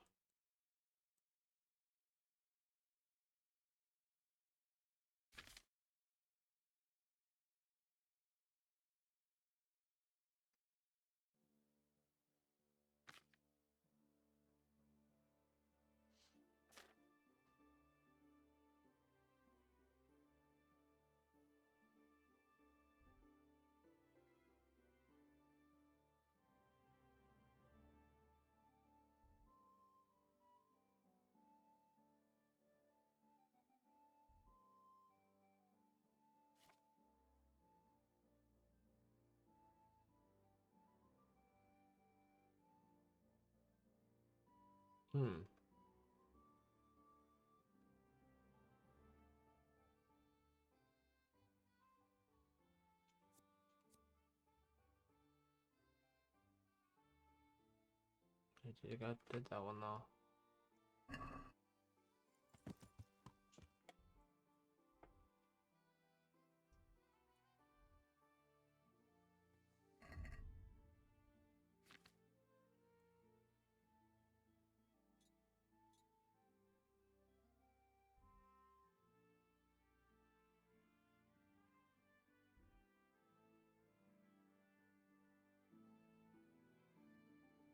I did that one though.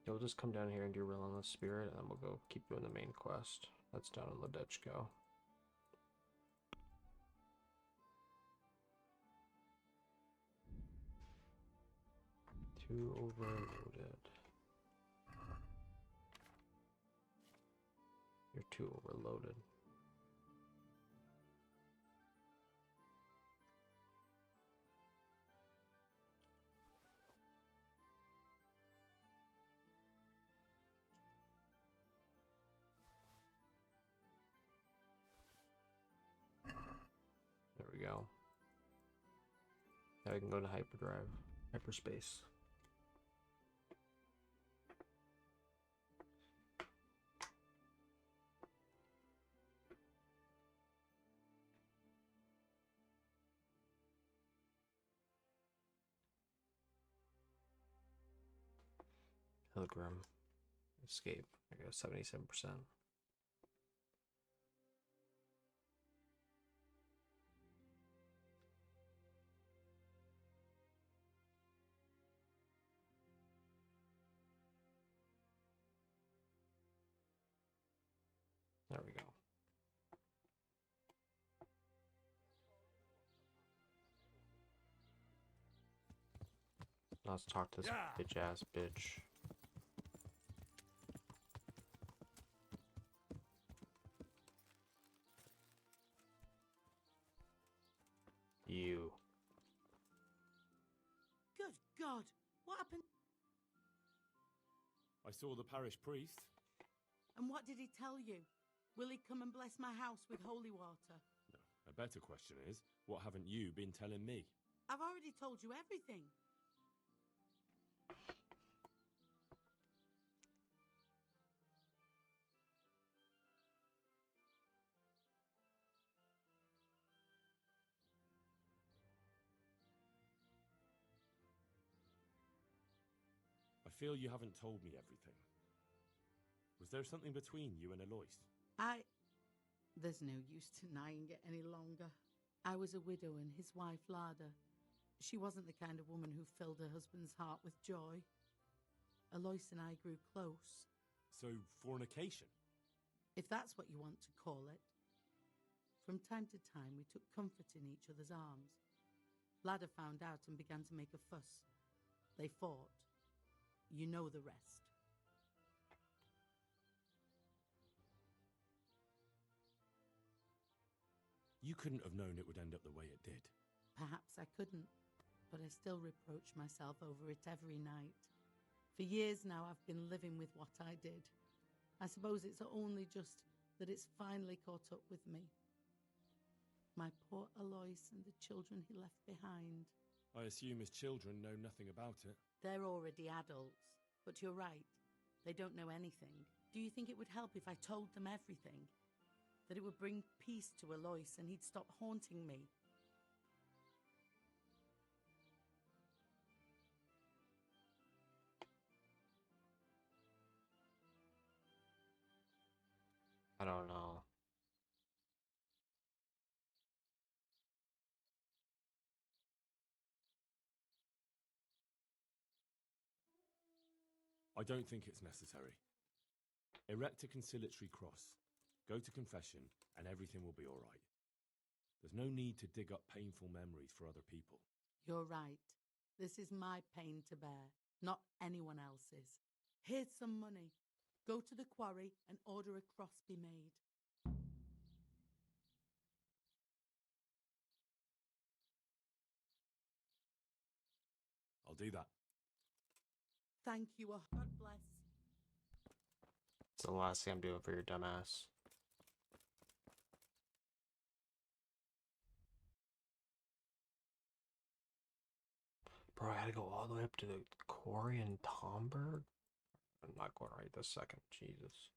Yeah, we'll just come down here and do Relentless Spirit, and then we'll go keep doing the main quest. That's down in Ledechko. Too overloaded. You're too overloaded. There we go. Now we can go to hyperdrive, hyperspace. Pilgrim. Escape. I got 77%. There we go. Now let's talk to this bitch ass bitch. You. Good God! What happened? I saw the parish priest. And what did he tell you? Will he come and bless my house with holy water? No, a better question is, what haven't you been telling me? I've already told you everything. I feel you haven't told me everything. Was there something between you and Alois? There's no use denying it any longer. I was a widow and his wife, Lada. She wasn't the kind of woman who filled her husband's heart with joy. Alois and I grew close. So, fornication? If that's what you want to call it. From time to time, we took comfort in each other's arms. Lada found out and began to make a fuss. They fought. You know the rest. You couldn't have known it would end up the way it did. Perhaps I couldn't, but I still reproach myself over it every night. For years now, I've been living with what I did. I suppose it's only just that it's finally caught up with me. My poor Alois and the children he left behind. I assume his children know nothing about it. They're already adults, but you're right. They don't know anything. Do you think it would help if I told them everything? That it would bring peace to Alois and he'd stop haunting me? I don't know. I don't think it's necessary. Erect a conciliatory cross, go to confession, and everything will be all right. There's no need to dig up painful memories for other people. You're right. This is my pain to bear, not anyone else's. Here's some money. Go to the quarry and order a cross be made. I'll do that. Thank you. Oh, God bless. It's the last thing I'm doing for your dumbass. Bro, I had to go all the way up to the quarry in Tomberg? I'm not going right this second. Jesus.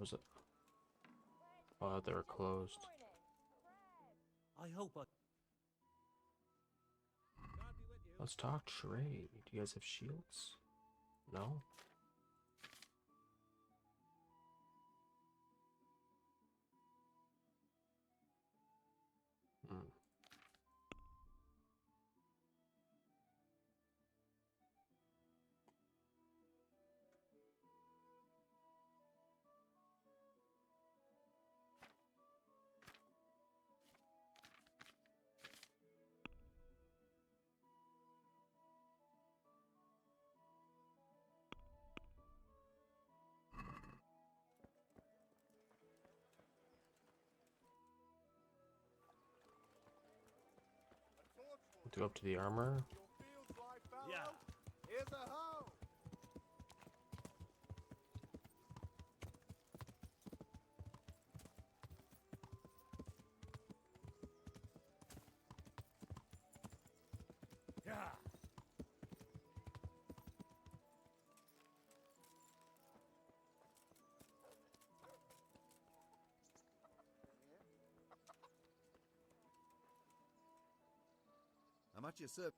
Was it? Oh, they were closed. I hope I... Let's talk trade. Do you guys have shields? No? Hmm. To go up to the armor. Yeah. Here's a hoe. Yeah. How much you sir?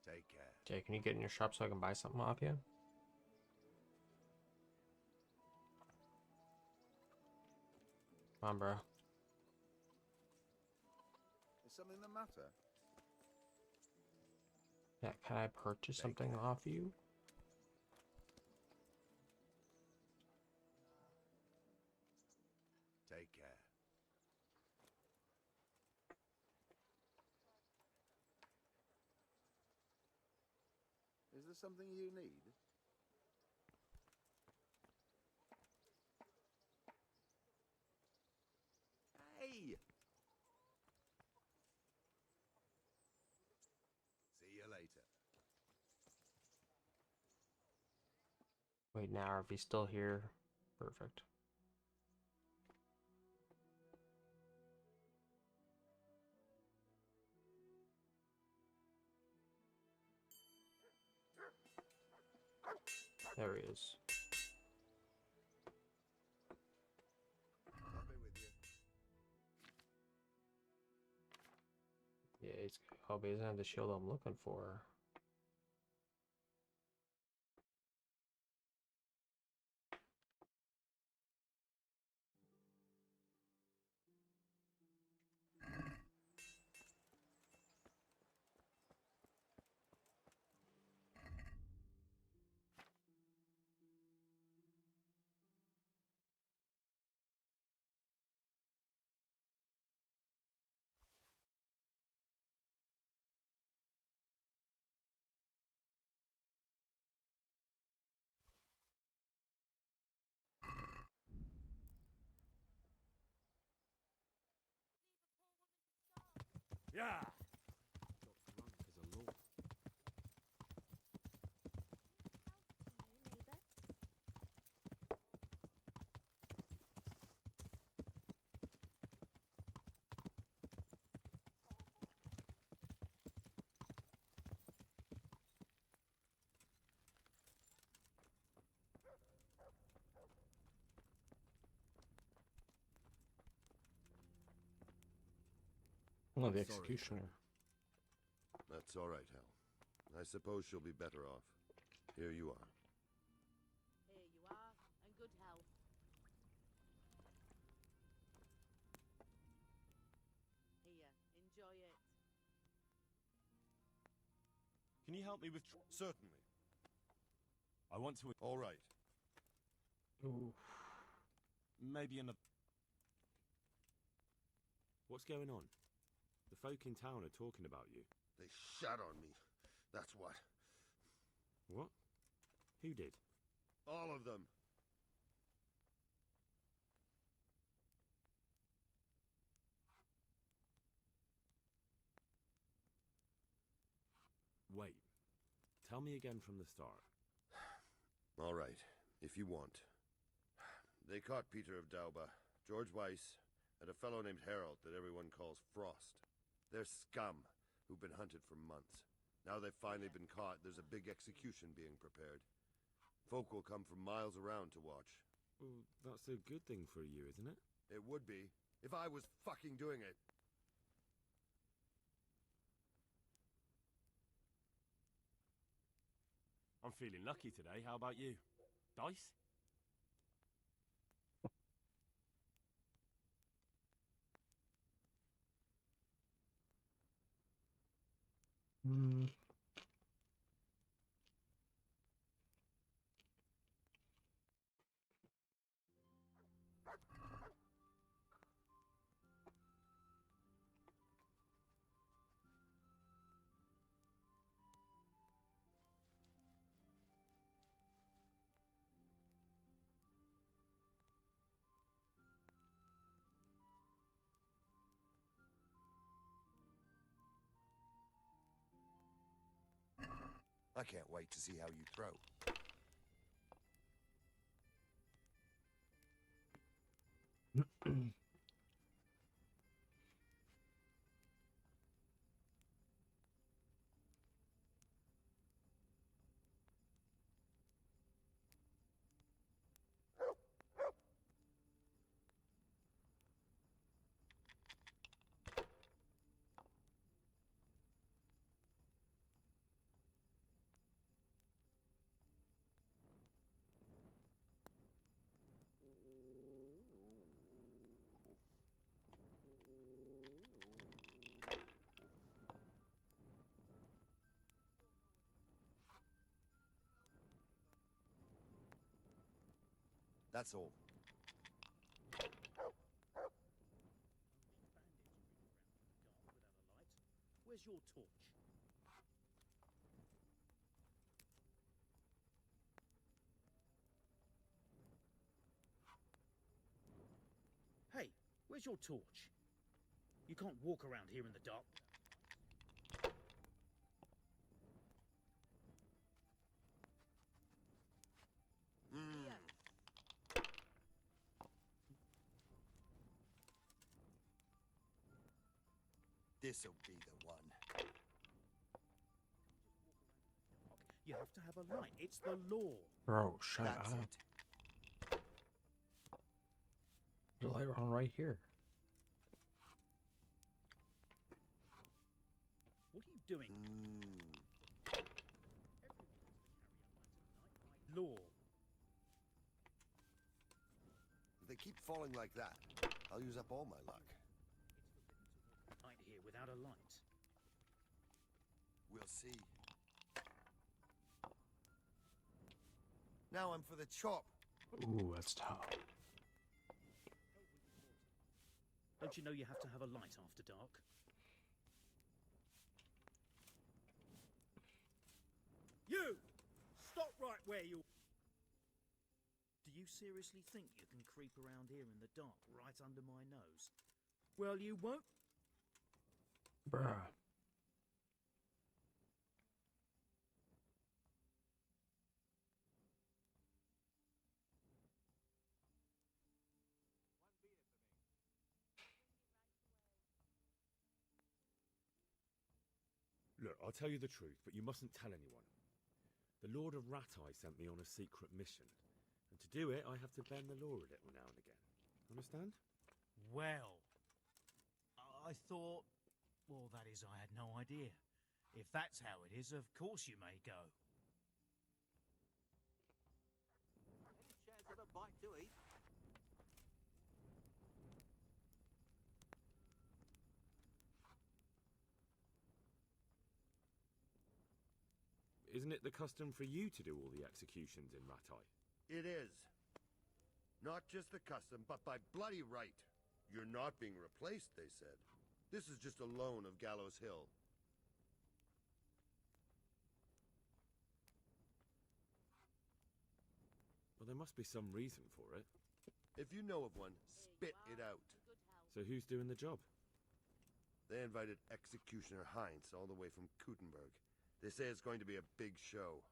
Take care. Jay, can you get in your shop so I can buy something off you? Come on, bro. Is something the matter? Yeah, can I purchase something off you? Take care. Is there something you need? Hey! See you later. Wait, now if he's still here, perfect. There he is. I'll be with you. Yeah, he's. Oh, but he doesn't have the shield I'm looking for. Yeah. Oh, the Sorry. executioner. That's all right, Hal. I suppose she'll be better off. Here you are. Here you are, and good health. Here, enjoy it. Can you help me with... Certainly. I want to... All right. Ooh. Maybe another... What's going on? The folk in town are talking about you. They shot on me. That's what. What? Who did? All of them. Wait. Tell me again from the start. All right, if you want. They caught Peter of Dauba, George Weiss, and a fellow named Harold that everyone calls Frost. They're scum who've been hunted for months. Now they've finally been caught, there's a big execution being prepared. Folk will come from miles around to watch. Well, that's a good thing for you, isn't it? It would be, if I was fucking doing it. I'm feeling lucky today. How about you? Dice? Hmm. I can't wait to see how you throw. That's all. Where's your torch? Hey, where's your torch? You can't walk around here in the dark. This'll be the one. You have to have a light. It's the law. Bro, shut That's up. it. There's a light on right here. What are you doing? Law. If they keep falling like that, I'll use up all my luck. Night here without a light. We'll see. Now I'm for the chop. Ooh, that's tough. Don't you know you have to have a light after dark? You! Stop right where you... Do you seriously think you can creep around here in the dark right under my nose? Well, you won't. Bruh. Look, I'll tell you the truth, but you mustn't tell anyone. The Lord of Ratai sent me on a secret mission, and to do it, I have to bend the law a little now and again. Understand? Well, I thought... Well, that is, I had no idea. If that's how it is, of course you may go. Any chance of a bite to eat? Isn't it the custom for you to do all the executions in Ratai? It is. Not just the custom, but by bloody right. You're not being replaced, they said. This is just a loan of Gallows Hill. Well, there must be some reason for it. If you know of one, spit it out. So who's doing the job? They invited Executioner Heinz all the way from Kuttenberg. They say it's going to be a big show.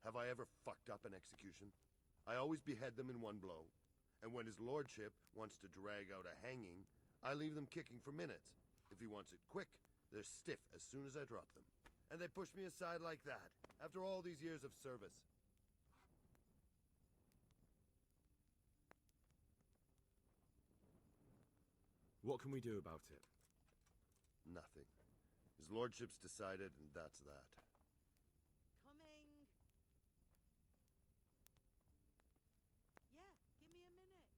Have I ever fucked up an execution? I always behead them in one blow. And when his lordship wants to drag out a hanging, I leave them kicking for minutes. If he wants it quick, they're stiff as soon as I drop them. And they push me aside like that, after all these years of service. What can we do about it? Nothing. His lordship's decided, and that's that. Coming. Yeah, give me a minute.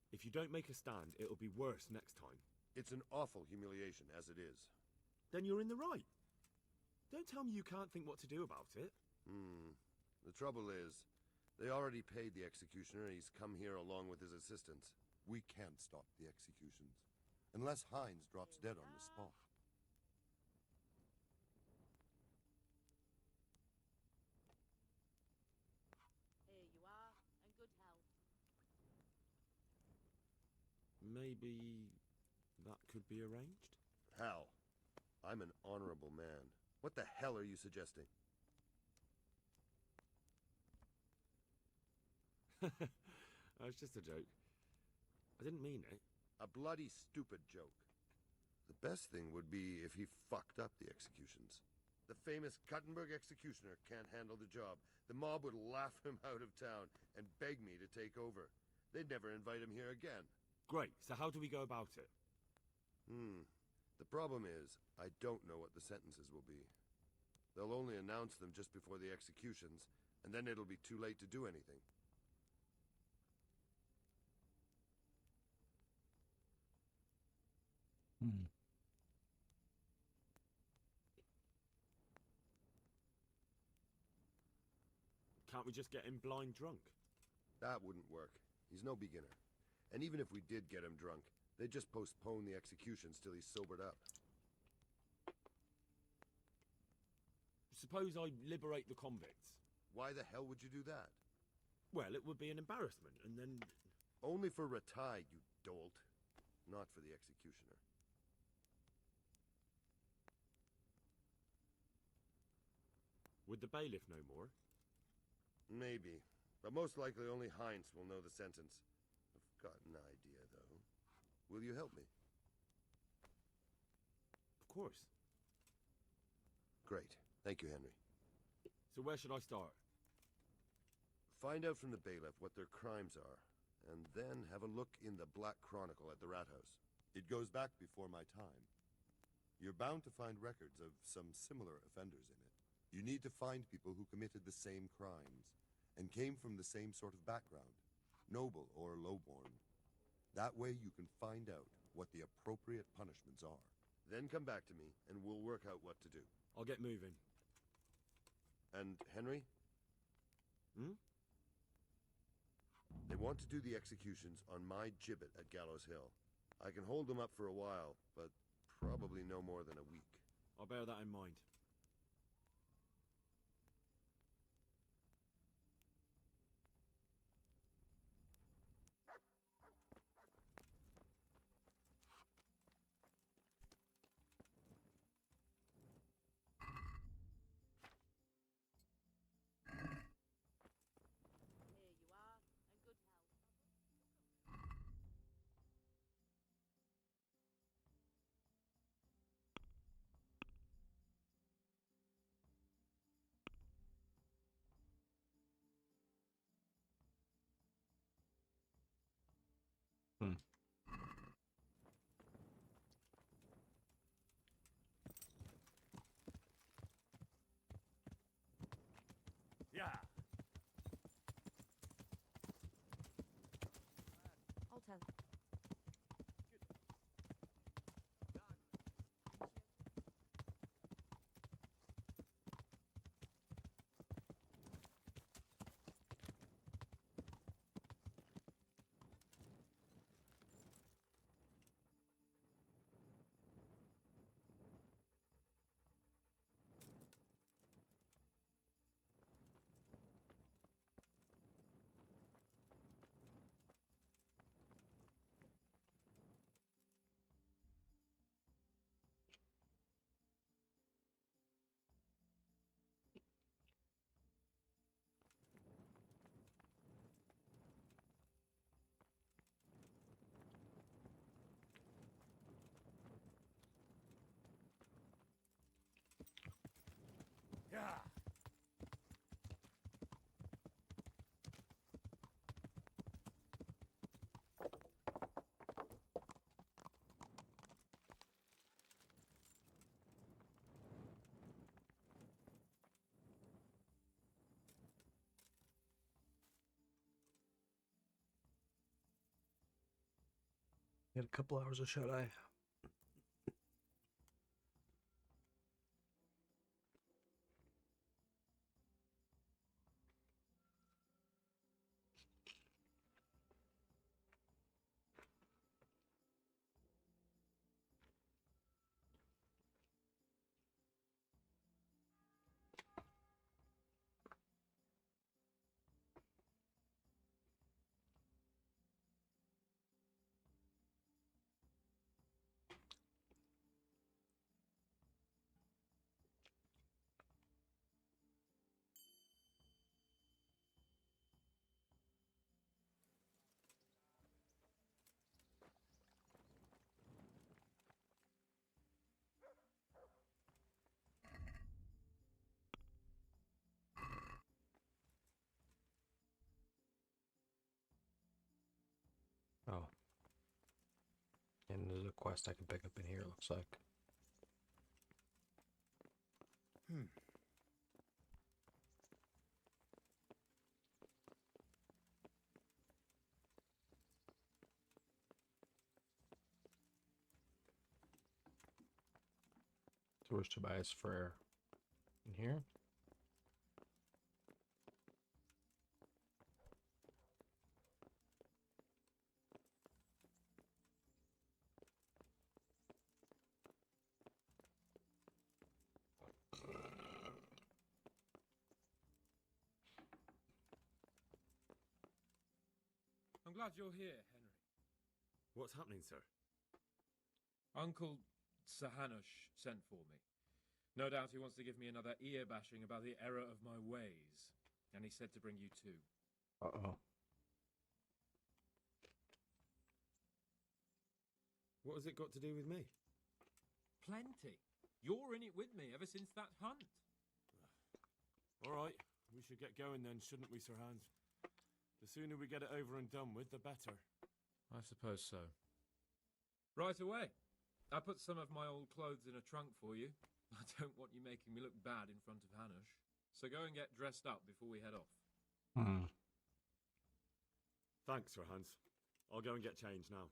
If you don't make a stand, it'll be worse next time. It's an awful humiliation, as it is. Then you're in the right. Don't tell me you can't think what to do about it. The trouble is, they already paid the executioner, and he's come here along with his assistants. We can't stop the executions, unless Hines drops dead on the spot. Here you are, and good health. Maybe that could be arranged? Hal, I'm an honorable man. What the hell are you suggesting? That was just a joke. I didn't mean it. A bloody stupid joke. The best thing would be if he fucked up the executions. The famous Cuttenberg executioner can't handle the job. The mob would laugh him out of town and beg me to take over. They'd never invite him here again. Great, so how do we go about it? The problem is, I don't know what the sentences will be. They'll only announce them just before the executions, and then it'll be too late to do anything. Can't we just get him blind drunk? That wouldn't work. He's no beginner. And even if we did get him drunk, they'd just postpone the executions till he's sobered up. Suppose I liberate the convicts. Why the hell would you do that? Well, it would be an embarrassment, and then... Only for Ratai, you dolt. Not for the executioner. Would the bailiff know more? Maybe. But most likely only Heinz will know the sentence. I've got an idea, though. Will you help me? Of course. Great. Thank you, Henry. So where should I start? Find out from the bailiff what their crimes are, and then have a look in the Black Chronicle at the Rat House. It goes back before my time. You're bound to find records of some similar offenders in it. You need to find people who committed the same crimes and came from the same sort of background, noble or lowborn. That way you can find out what the appropriate punishments are. Then come back to me, and we'll work out what to do. I'll get moving. And Henry? They want to do the executions on my gibbet at Gallows Hill. I can hold them up for a while, but probably no more than a week. I'll bear that in mind. Yeah. I'll tell. Yeah. Get a couple hours of shut eye. Oh. And there's a quest I can pick up in here, it looks like. So where's Tobias Frere? In here? I'm glad you're here, Henry. What's happening, sir? Uncle Sahanush sent for me. No doubt he wants to give me another ear bashing about the error of my ways. And he said to bring you too. Uh-oh. What has it got to do with me? Plenty. You're in it with me ever since that hunt. All right, we should get going then, shouldn't we, Sir Hans? The sooner we get it over and done with, the better. I suppose so. Right away. I put some of my old clothes in a trunk for you. I don't want you making me look bad in front of Hanush. So go and get dressed up before we head off. Thanks, Sir Hans. I'll go and get changed now.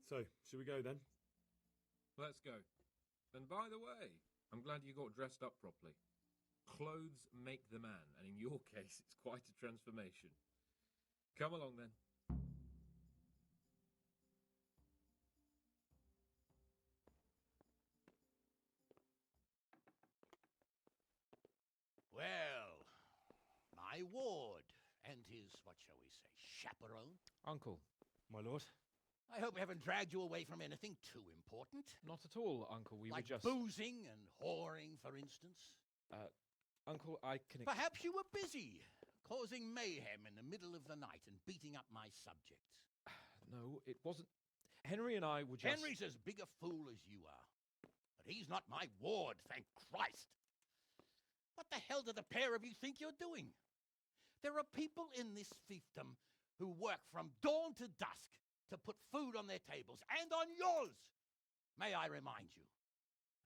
So, should we go then? Let's go. And by the way, I'm glad you got dressed up properly. Clothes make the man, and in your case, it's quite a transformation. Come along then. Well, my ward and his, what shall we say, chaperone? Uncle, my lord. I hope we haven't dragged you away from anything too important. Not at all, Uncle. We like were just... boozing and whoring, for instance. Uncle, I can... Perhaps you were busy, causing mayhem in the middle of the night and beating up my subjects. No, it wasn't... Henry and I were just... Henry's as big a fool as you are. But he's not my ward, thank Christ. What the hell do the pair of you think you're doing? There are people in this fiefdom who work from dawn to dusk to put food on their tables, and on yours, may I remind you.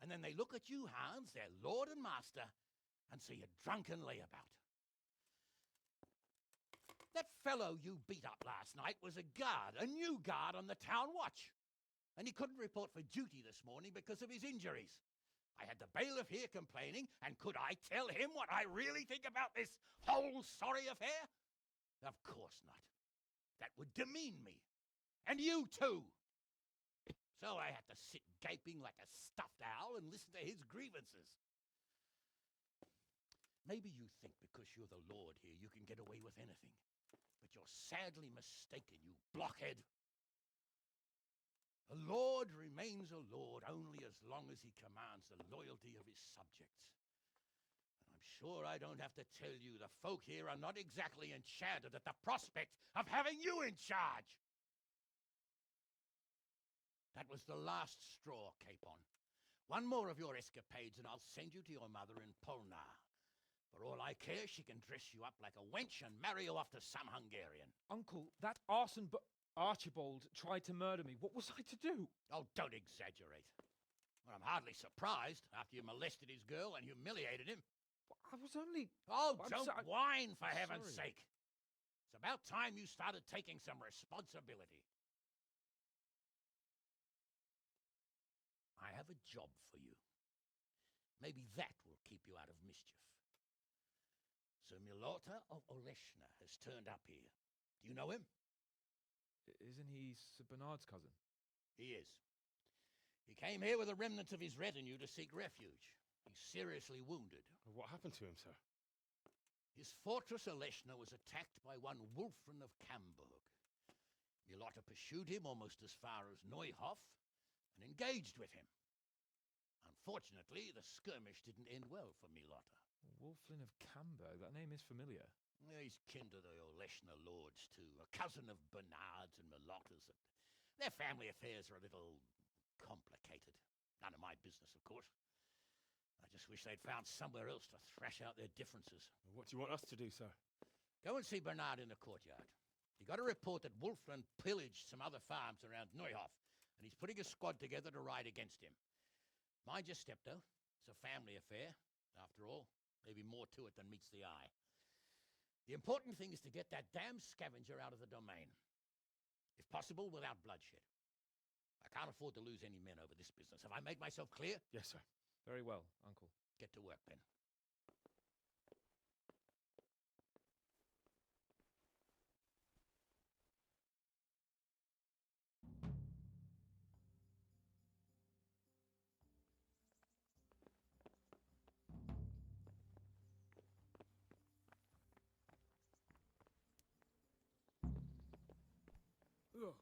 And then they look at you, Hans, their lord and master, and see a drunken layabout. That fellow you beat up last night was a guard, a new guard on the town watch. And he couldn't report for duty this morning because of his injuries. I had the bailiff here complaining, and could I tell him what I really think about this whole sorry affair? Of course not. That would demean me. And you too. So I had to sit gaping like a stuffed owl and listen to his grievances. Maybe you think because you're the Lord here you can get away with anything. But you're sadly mistaken, you blockhead. A lord remains a lord only as long as he commands the loyalty of his subjects. And I'm sure I don't have to tell you the folk here are not exactly enchanted at the prospect of having you in charge. That was the last straw, Capon. One more of your escapades and I'll send you to your mother in Polnar. For all I care, she can dress you up like a wench and marry you off to some Hungarian. Uncle, that arson Archibald tried to murder me. What was I to do? Oh, don't exaggerate. Well, I'm hardly surprised after you molested his girl and humiliated him. I was only... Oh, don't whine, for heaven's sorry. sake. It's about time you started taking some responsibility. I have a job for you. Maybe that will keep you out of mischief. Sir Milota of Oleshna has turned up here. Do you know him? Isn't he Sir Bernard's cousin? He is. He came here with the remnants of his retinue to seek refuge. He's seriously wounded. What happened to him, sir? His fortress Oleshna was attacked by one Wulfrin of Camburg. Milota pursued him almost as far as Neuhof and engaged with him. Unfortunately, the skirmish didn't end well for Milota. Wulflin of Camburg? That name is familiar. He's kin to the Oleshna lords, too. A cousin of Bernard's and Milota's. Their family affairs are a little complicated. None of my business, of course. I just wish they'd found somewhere else to thrash out their differences. What do you want us to do, sir? Go and see Bernard in the courtyard. He got a report that Wulflin pillaged some other farms around Neuhof, and he's putting a squad together to ride against him. Mind your step, though. It's a family affair. After all, maybe more to it than meets the eye. The important thing is to get that damn scavenger out of the domain. If possible, without bloodshed. I can't afford to lose any men over this business. Have I made myself clear? Yes, sir. Very well, Uncle. Get to work, then. Ugh.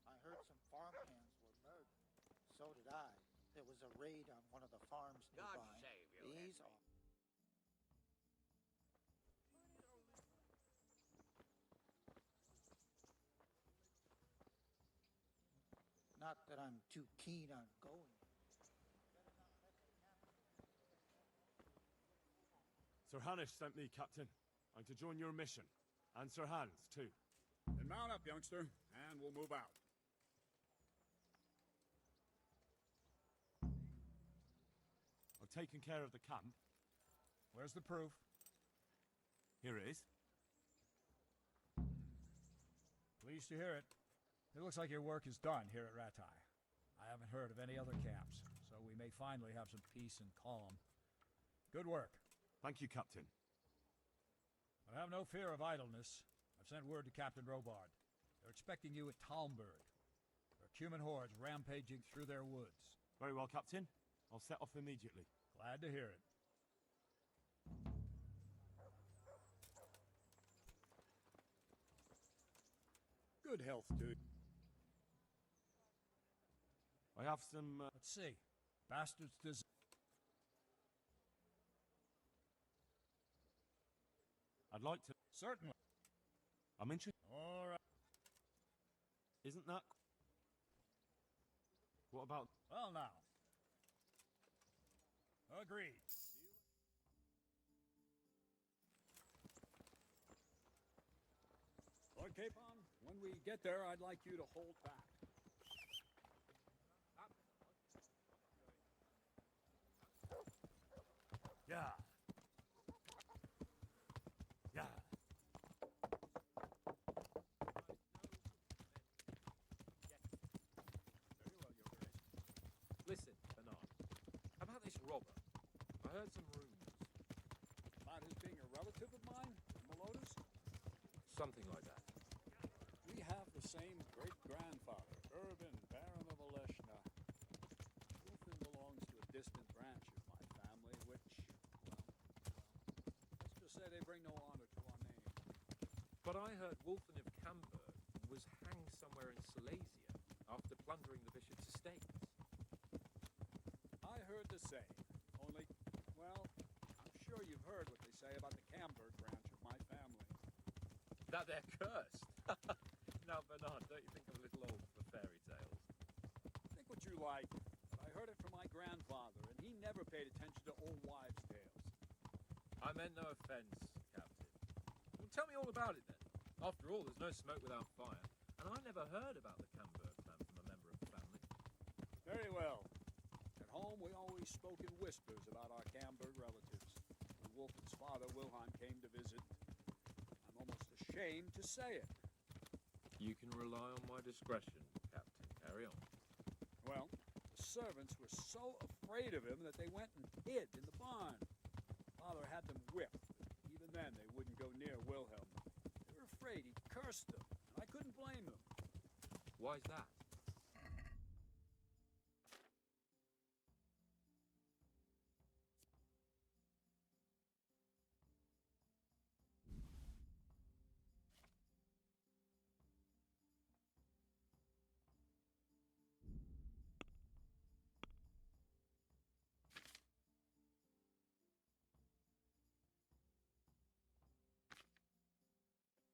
I heard some farm hands were murdered. So did I. There was a raid on one of the farms nearby. God save you, These Henry. are... Not that I'm too keen on going. Sir Hanish sent me, Captain. I'm to join your mission. And Sir Hans, too. Then mount up, youngster, and we'll move out. I've taken care of the camp. Where's the proof? Here it is. Pleased to hear it. It looks like your work is done here at Ratai. I haven't heard of any other camps, so we may finally have some peace and calm. Good work. Thank you, Captain. But have no fear of idleness. I've sent word to Captain Robard. They're expecting you at Talmberg. There are Cuman hordes rampaging through their woods. Very well, Captain. I'll set off immediately. Glad to hear it. Good health, dude. I have some... Let's see. Bastards does... I'd like to... Certainly. I'm interested... All right. Isn't that... What about... Well, now. Agreed. Lord Capon, when we get there, I'd like you to hold back. Yeah. Yeah. I heard some rumors. About his being a relative of mine, Melodus? Something like that. We have the same great-grandfather, Urban, Baron of Oleshna. Wolfen belongs to a distant branch of my family, which, let's just say they bring no honor to our name. But I heard Wolfen of Camberg was hanged somewhere in Silesia after plundering the bishop's estates. I heard the same, only, well, I'm sure you've heard what they say about the Camberg branch of my family. That they're cursed. Now, Bernard, don't you think I'm a little old for fairy tales? Think what you like, but I heard it from my grandfather, and he never paid attention to old wives' tales. I meant no offense, Captain. Well, tell me all about it then. After all, there's no smoke without fire, and I never heard about the Camberg clan from a member of the family. Very well. At home, we always spoke in whispers about our Camberg relatives. When Wolfen's father, Wilhelm, came to visit, I'm almost ashamed to say it. You can rely on my discretion, Captain. Carry on. Well, the servants were so afraid of him that they went and hid in the barn. Father had them whipped, but even then they wouldn't go near Wilhelm. They were afraid he cursed them, and I couldn't blame them. Why's that?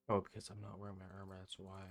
Oh, because I'm not wearing my armor, that's why.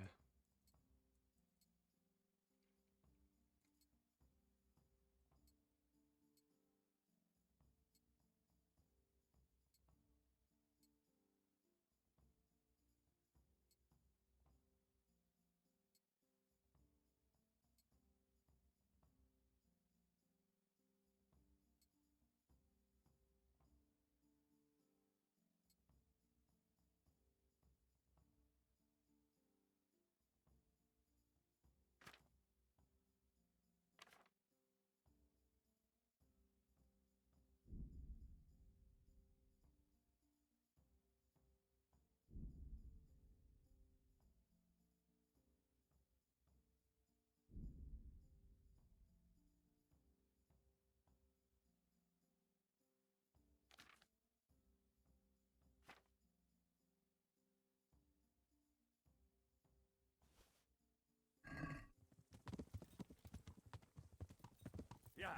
Yeah.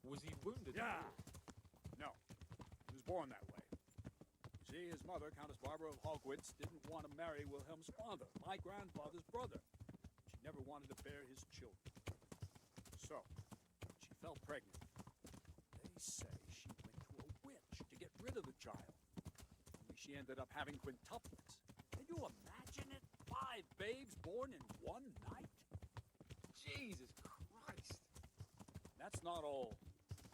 Was he wounded? Yeah. No. He was born that way. You see, his mother, Countess Barbara of Hogwitz, didn't want to marry Wilhelm's father, my grandfather's brother. She never wanted to bear his children. So, she fell pregnant. They say she went to a witch to get rid of the child. Only she ended up having quintuplets. Can you imagine it? 5 babes born in one night? Jesus Christ! That's not all.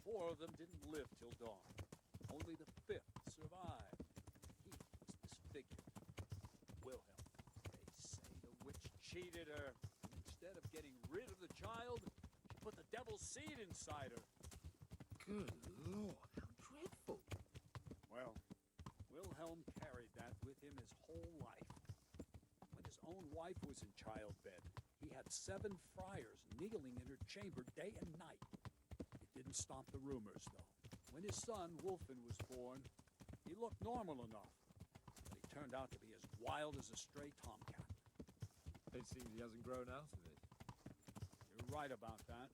4 of them didn't live till dawn. Only the 5th survived. He was disfigured. Wilhelm. They say the witch cheated her. Instead of getting rid of the child, she put the devil's seed inside her. Good Lord, how dreadful. Well, Wilhelm carried that with him his whole life. When his own wife was in childbed, he had 7 friars kneeling in her chamber day and night. It didn't stop the rumors, though. When his son, Wolfen, was born, he looked normal enough, but he turned out to be as wild as a stray tomcat. It seems he hasn't grown out of it. You're right about that.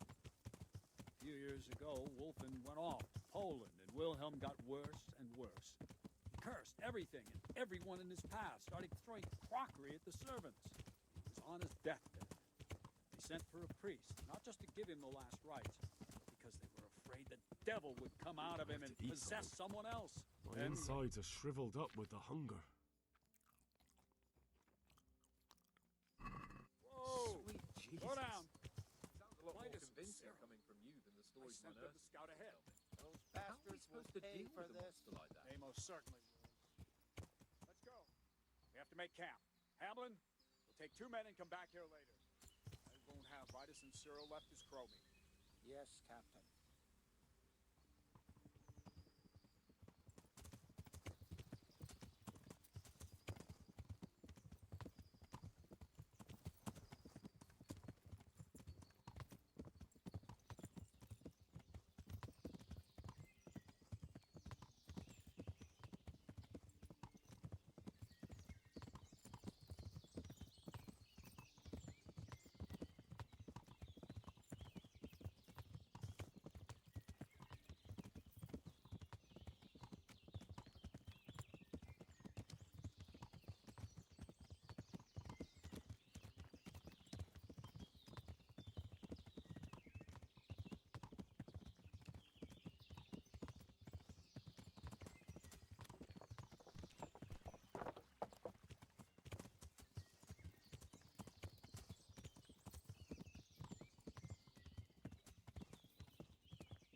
A few years ago, Wolfen went off to Poland, and Wilhelm got worse and worse. He cursed everything and everyone in his path, started throwing crockery at the servants. He was on his deathbed. They sent for a priest, not just to give him the last rites, but because they were afraid the devil would come out of him and possess someone else. My insides are shriveled up with the hunger. Whoa! Sweet Jesus. Slow down. sent them to scout ahead. Those bastards will pay for this. They most certainly will. Let's go. We have to make camp. Hamlin, we'll take 2 men and come back here later. I won't have Vitus and Cyril left as crow meat. Yes, Captain.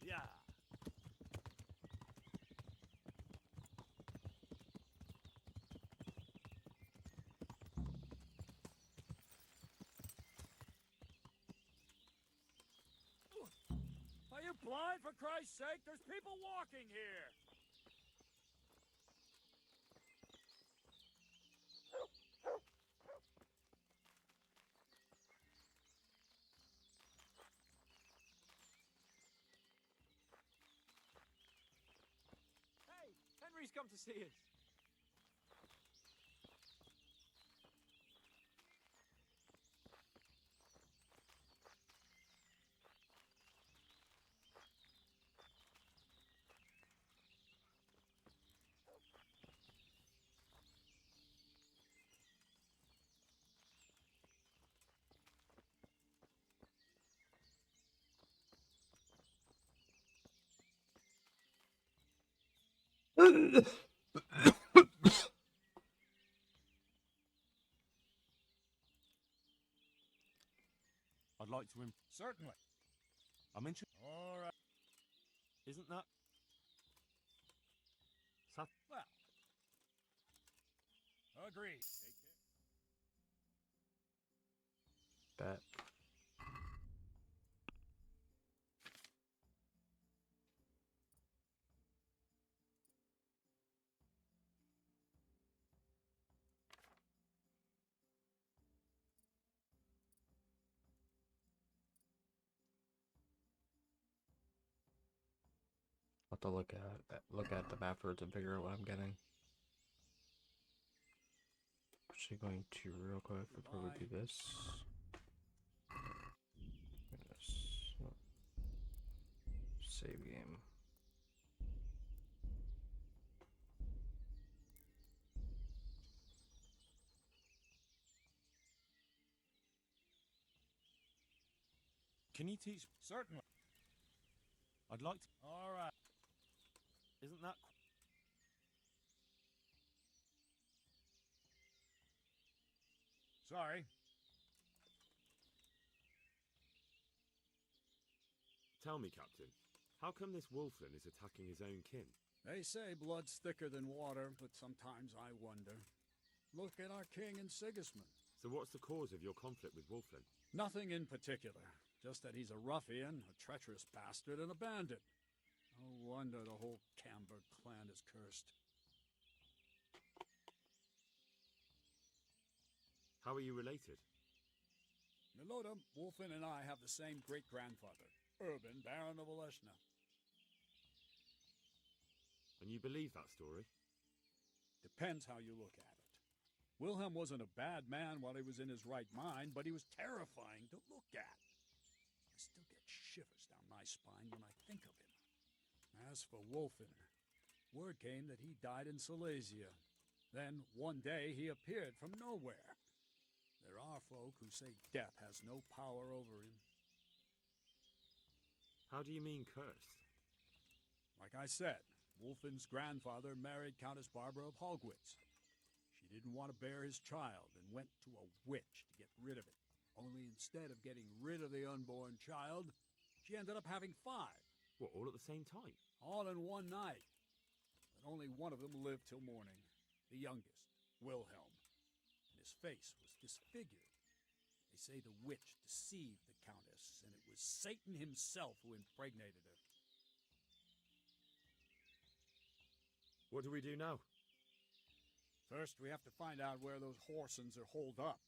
Yeah. Are you blind, for Christ's sake? There's people walking here. Hey, Henry's come to see us. I'd like to Certainly. I'm interested. All right. Isn't that... Well. Agreed. Bet. I'll have to look at them afterwards and figure out what I'm getting. Actually going to real quick before we do this. Save game. Can you teach... Certainly. I'd like to... All right. Isn't that... Sorry. Tell me, Captain, how come this Wolflin is attacking his own kin? They say blood's thicker than water, but sometimes I wonder. Look at our king and Sigismund. So what's the cause of your conflict with Wolflin? Nothing in particular. Just that he's a ruffian, a treacherous bastard, and a bandit. No wonder the whole Camber clan is cursed. How are you related? Miloda, Wolfin, and I have the same great-grandfather, Urban, Baron of Oleshna. And you believe that story? Depends how you look at it. Wilhelm wasn't a bad man while he was in his right mind, but he was terrifying to look at. I still get shivers down my spine when I think of him. As for Wolfin, word came that he died in Silesia. Then, one day, he appeared from nowhere. There are folk who say death has no power over him. How do you mean cursed? Like I said, Wolfin's grandfather married Countess Barbara of Hogwitz. She didn't want to bear his child and went to a witch to get rid of it. Only instead of getting rid of the unborn child, she ended up having 5. What, all at the same time? All in one night. But only one of them lived till morning. The youngest, Wilhelm. And his face was disfigured. They say the witch deceived the Countess, and it was Satan himself who impregnated her. What do we do now? First, we have to find out where those Horsons are holed up.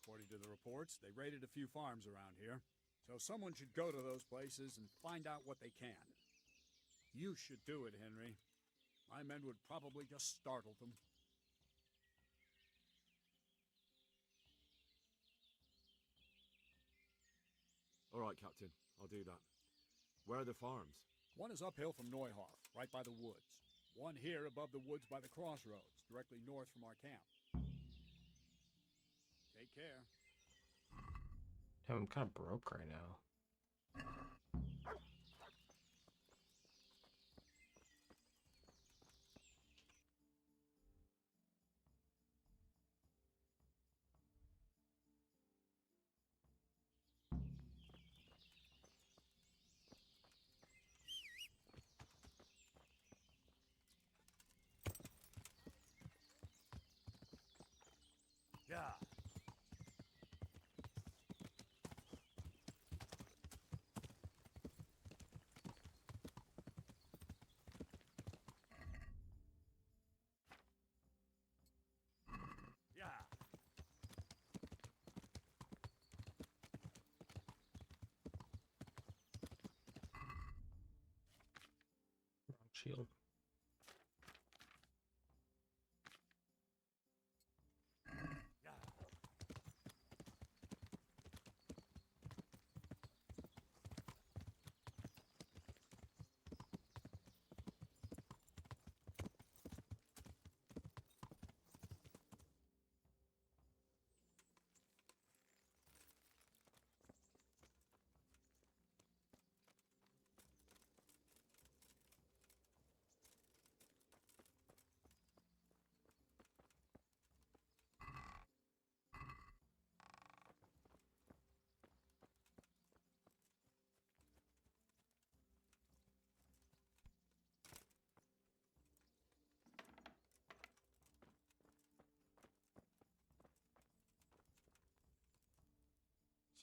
According to the reports, they raided a few farms around here. So someone should go to those places and find out what they can. You should do it, Henry. My men would probably just startle them. All right, Captain. I'll do that. Where are the farms? One is uphill from Neuhoff, right by the woods. One here above the woods by the crossroads, directly north from our camp. Take care. Damn, I'm kind of broke right now. Yeah. Yeah. Wrong shield.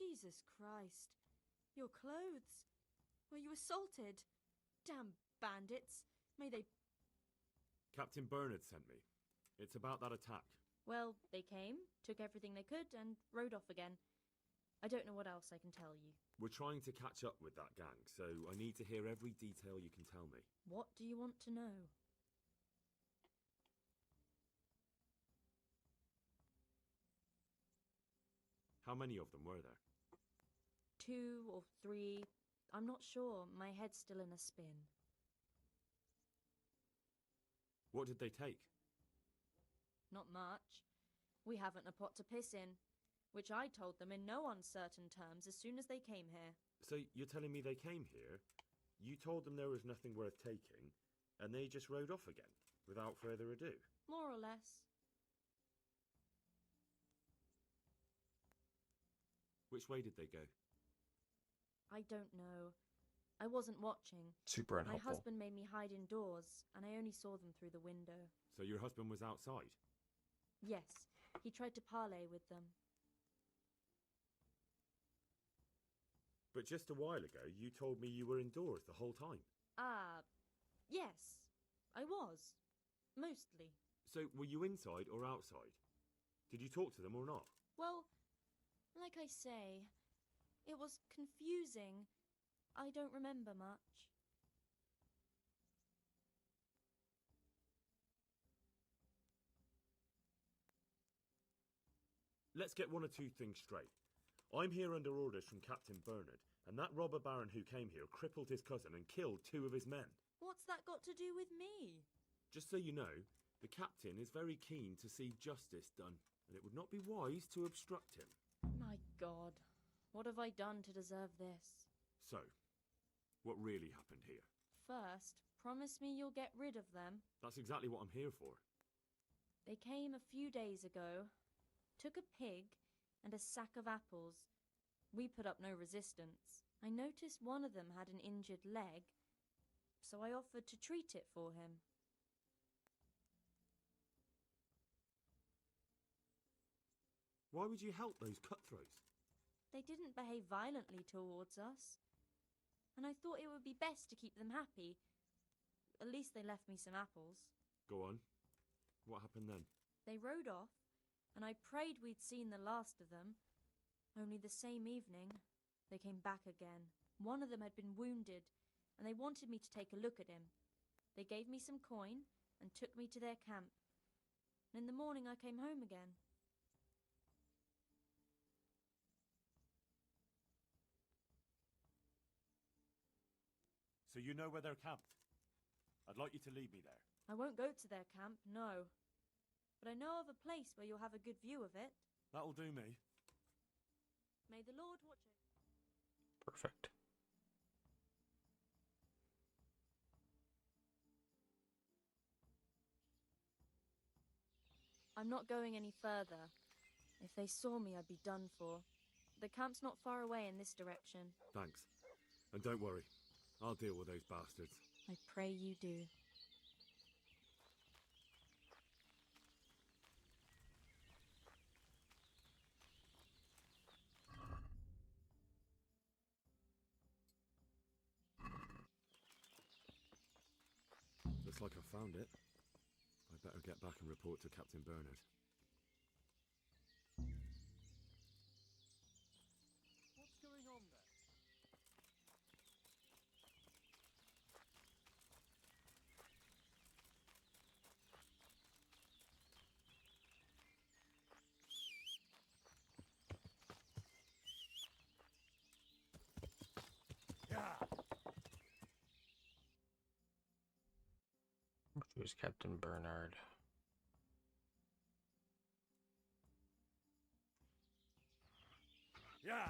Jesus Christ. Your clothes. Were you assaulted? Damn bandits. May they... Captain Bernard sent me. It's about that attack. Well, they came, took everything they could, and rode off again. I don't know what else I can tell you. We're trying to catch up with that gang, so I need to hear every detail you can tell me. What do you want to know? How many of them were there? 2 or 3. I'm not sure. My head's still in a spin. What did they take? Not much. We haven't a pot to piss in, which I told them in no uncertain terms as soon as they came here. So you're telling me they came here, you told them there was nothing worth taking, and they just rode off again, without further ado? More or less. Which way did they go? I don't know. I wasn't watching. Super unhelpful. My husband made me hide indoors, and I only saw them through the window. So your husband was outside? Yes, he tried to parley with them. But just a while ago, you told me you were indoors the whole time. Yes, I was. Mostly. So were you inside or outside? Did you talk to them or not? Well, like I say, it was confusing. I don't remember much. Let's get one or two things straight. I'm here under orders from Captain Bernard, and that robber baron who came here crippled his cousin and killed 2 of his men. What's that got to do with me? Just so you know, the captain is very keen to see justice done, and it would not be wise to obstruct him. My God, what have I done to deserve this? So, what really happened here? First, promise me you'll get rid of them. That's exactly what I'm here for. They came a few days ago, took a pig and a sack of apples. We put up no resistance. I noticed one of them had an injured leg, so I offered to treat it for him. Why would you help those cutthroats? They didn't behave violently towards us, and I thought it would be best to keep them happy. At least they left me some apples. Go on. What happened then? They rode off, and I prayed we'd seen the last of them. Only the same evening, they came back again. One of them had been wounded, and they wanted me to take a look at him. They gave me some coin and took me to their camp. And in the morning I came home again. So you know where they're camped? I'd like you to lead me there. I won't go to their camp, no. But I know of a place where you'll have a good view of it. That'll do me. May the Lord watch over. Perfect. I'm not going any further. If they saw me, I'd be done for. The camp's not far away in this direction. Thanks. And don't worry. I'll deal with those bastards. I pray you do. Looks like I found it. I'd better get back and report to Captain Bernard. What's going on there? Which was Captain Bernard. Yeah.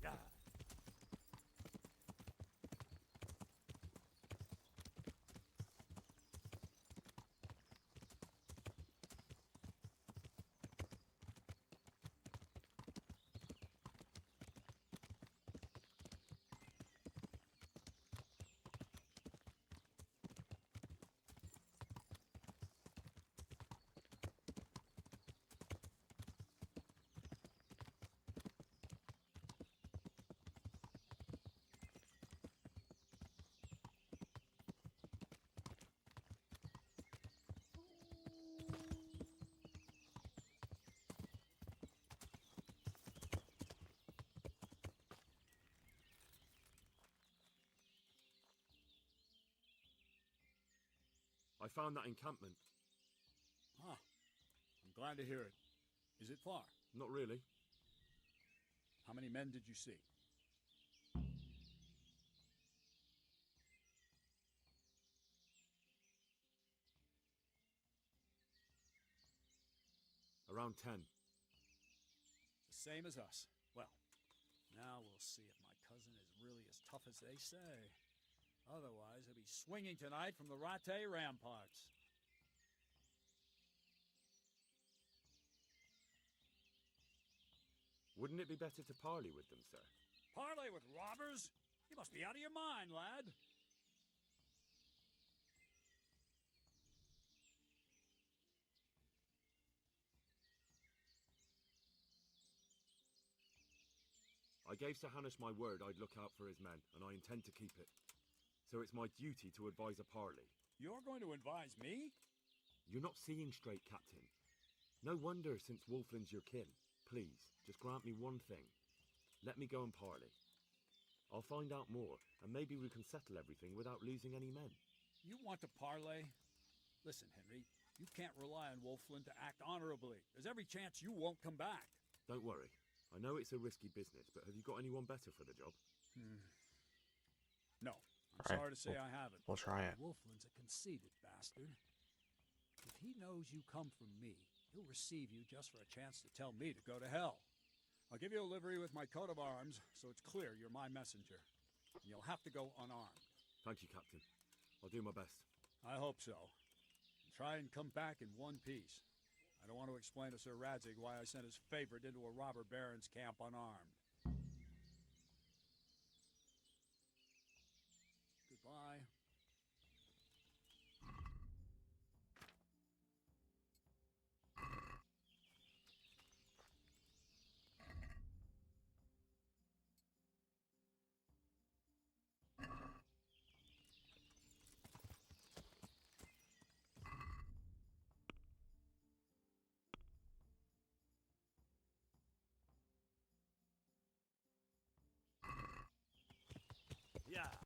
Yeah. I found that encampment. Huh. I'm glad to hear it. Is it far? Not really. How many men did you see? Around 10. The same as us. Well, now we'll see if my cousin is really as tough as they say. Otherwise, he'll be swinging tonight from the Rattay ramparts. Wouldn't it be better to parley with them, sir? Parley with robbers? You must be out of your mind, lad. I gave Sir Hanush my word I'd look out for his men, and I intend to keep it. So it's my duty to advise a parley. You're going to advise me? You're not seeing straight, Captain. No wonder, since Wolfland's your kin. Please, just grant me one thing. Let me go and parley. I'll find out more, and maybe we can settle everything without losing any men. You want to parley? Listen, Henry, you can't rely on Wolfland to act honorably. There's every chance you won't come back. Don't worry. I know it's a risky business, but have you got anyone better for the job? No. I'm All right, sorry to say I haven't. we'll try it. Wolfland's a conceited bastard. If he knows you come from me, he'll receive you just for a chance to tell me to go to hell. I'll give you a livery with my coat of arms, so it's clear you're my messenger. And you'll have to go unarmed. Thank you, Captain. I'll do my best. I hope so. And try and come back in one piece. I don't want to explain to Sir Radzig why I sent his favorite into a robber baron's camp unarmed.